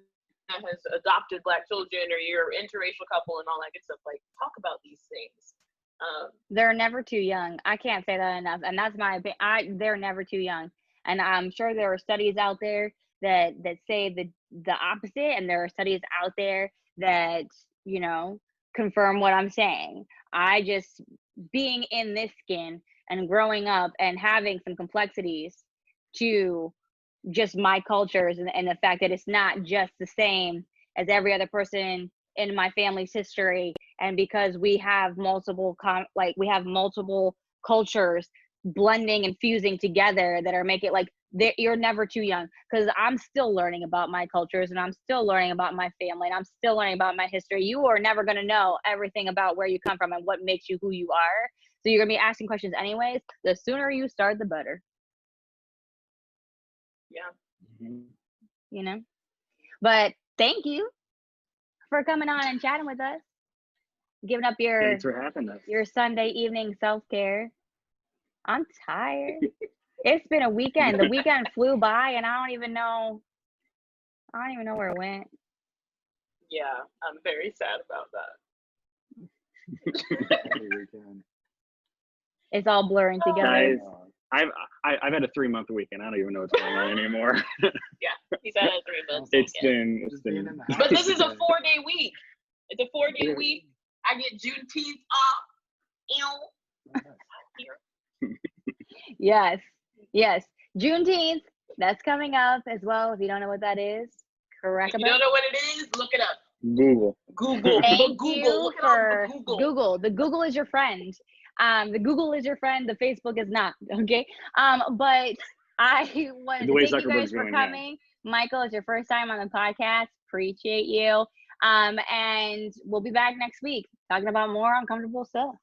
that has adopted black children or you're an interracial couple and all that good stuff. Like, talk about these things. They're never too young. I can't say that enough, and that's my opinion. They're never too young, and I'm sure there are studies out there that say the opposite, and there are studies out there that, you know, confirm what I'm saying. I just, being in this skin and growing up and having some complexities to just my cultures, and the fact that it's not just the same as every other person in my family's history, and because we have multiple we have multiple cultures blending and fusing together that are making like you're never too young, because I'm still learning about my cultures and I'm still learning about my family and I'm still learning about my history. You are never going to know everything about where you come from and what makes you who you are, so you're going to be asking questions anyways. The sooner you start, the better. Yeah. You know, but thank you for coming on and chatting with us. Giving up your Thanks for having us. Sunday evening self-care. I'm tired. It's been a weekend. The weekend flew by and I don't even know where it went. Yeah, I'm very sad about that. Every weekend. It's all blurring together. Guys, I've had a 3-month weekend. I don't even know what's going on anymore. Yeah, he's had a 3 months. It's weekend. been Just being in the house. But this is a today. 4-day week. It's a 4-day week. I get Juneteenth off. Yes. Juneteenth, that's coming up as well. If you don't know what that is, correct. If you don't know what it is, look it up. Google. Thank Google. you Look it for up. Google. Google. The Google is your friend. The Google is your friend. The Facebook is not. Okay. But I wanted The to way thank you guys Zuckerberg's for going, yeah. coming. Michael, it's your first time on the podcast. Appreciate you. And we'll be back next week talking about more uncomfortable stuff.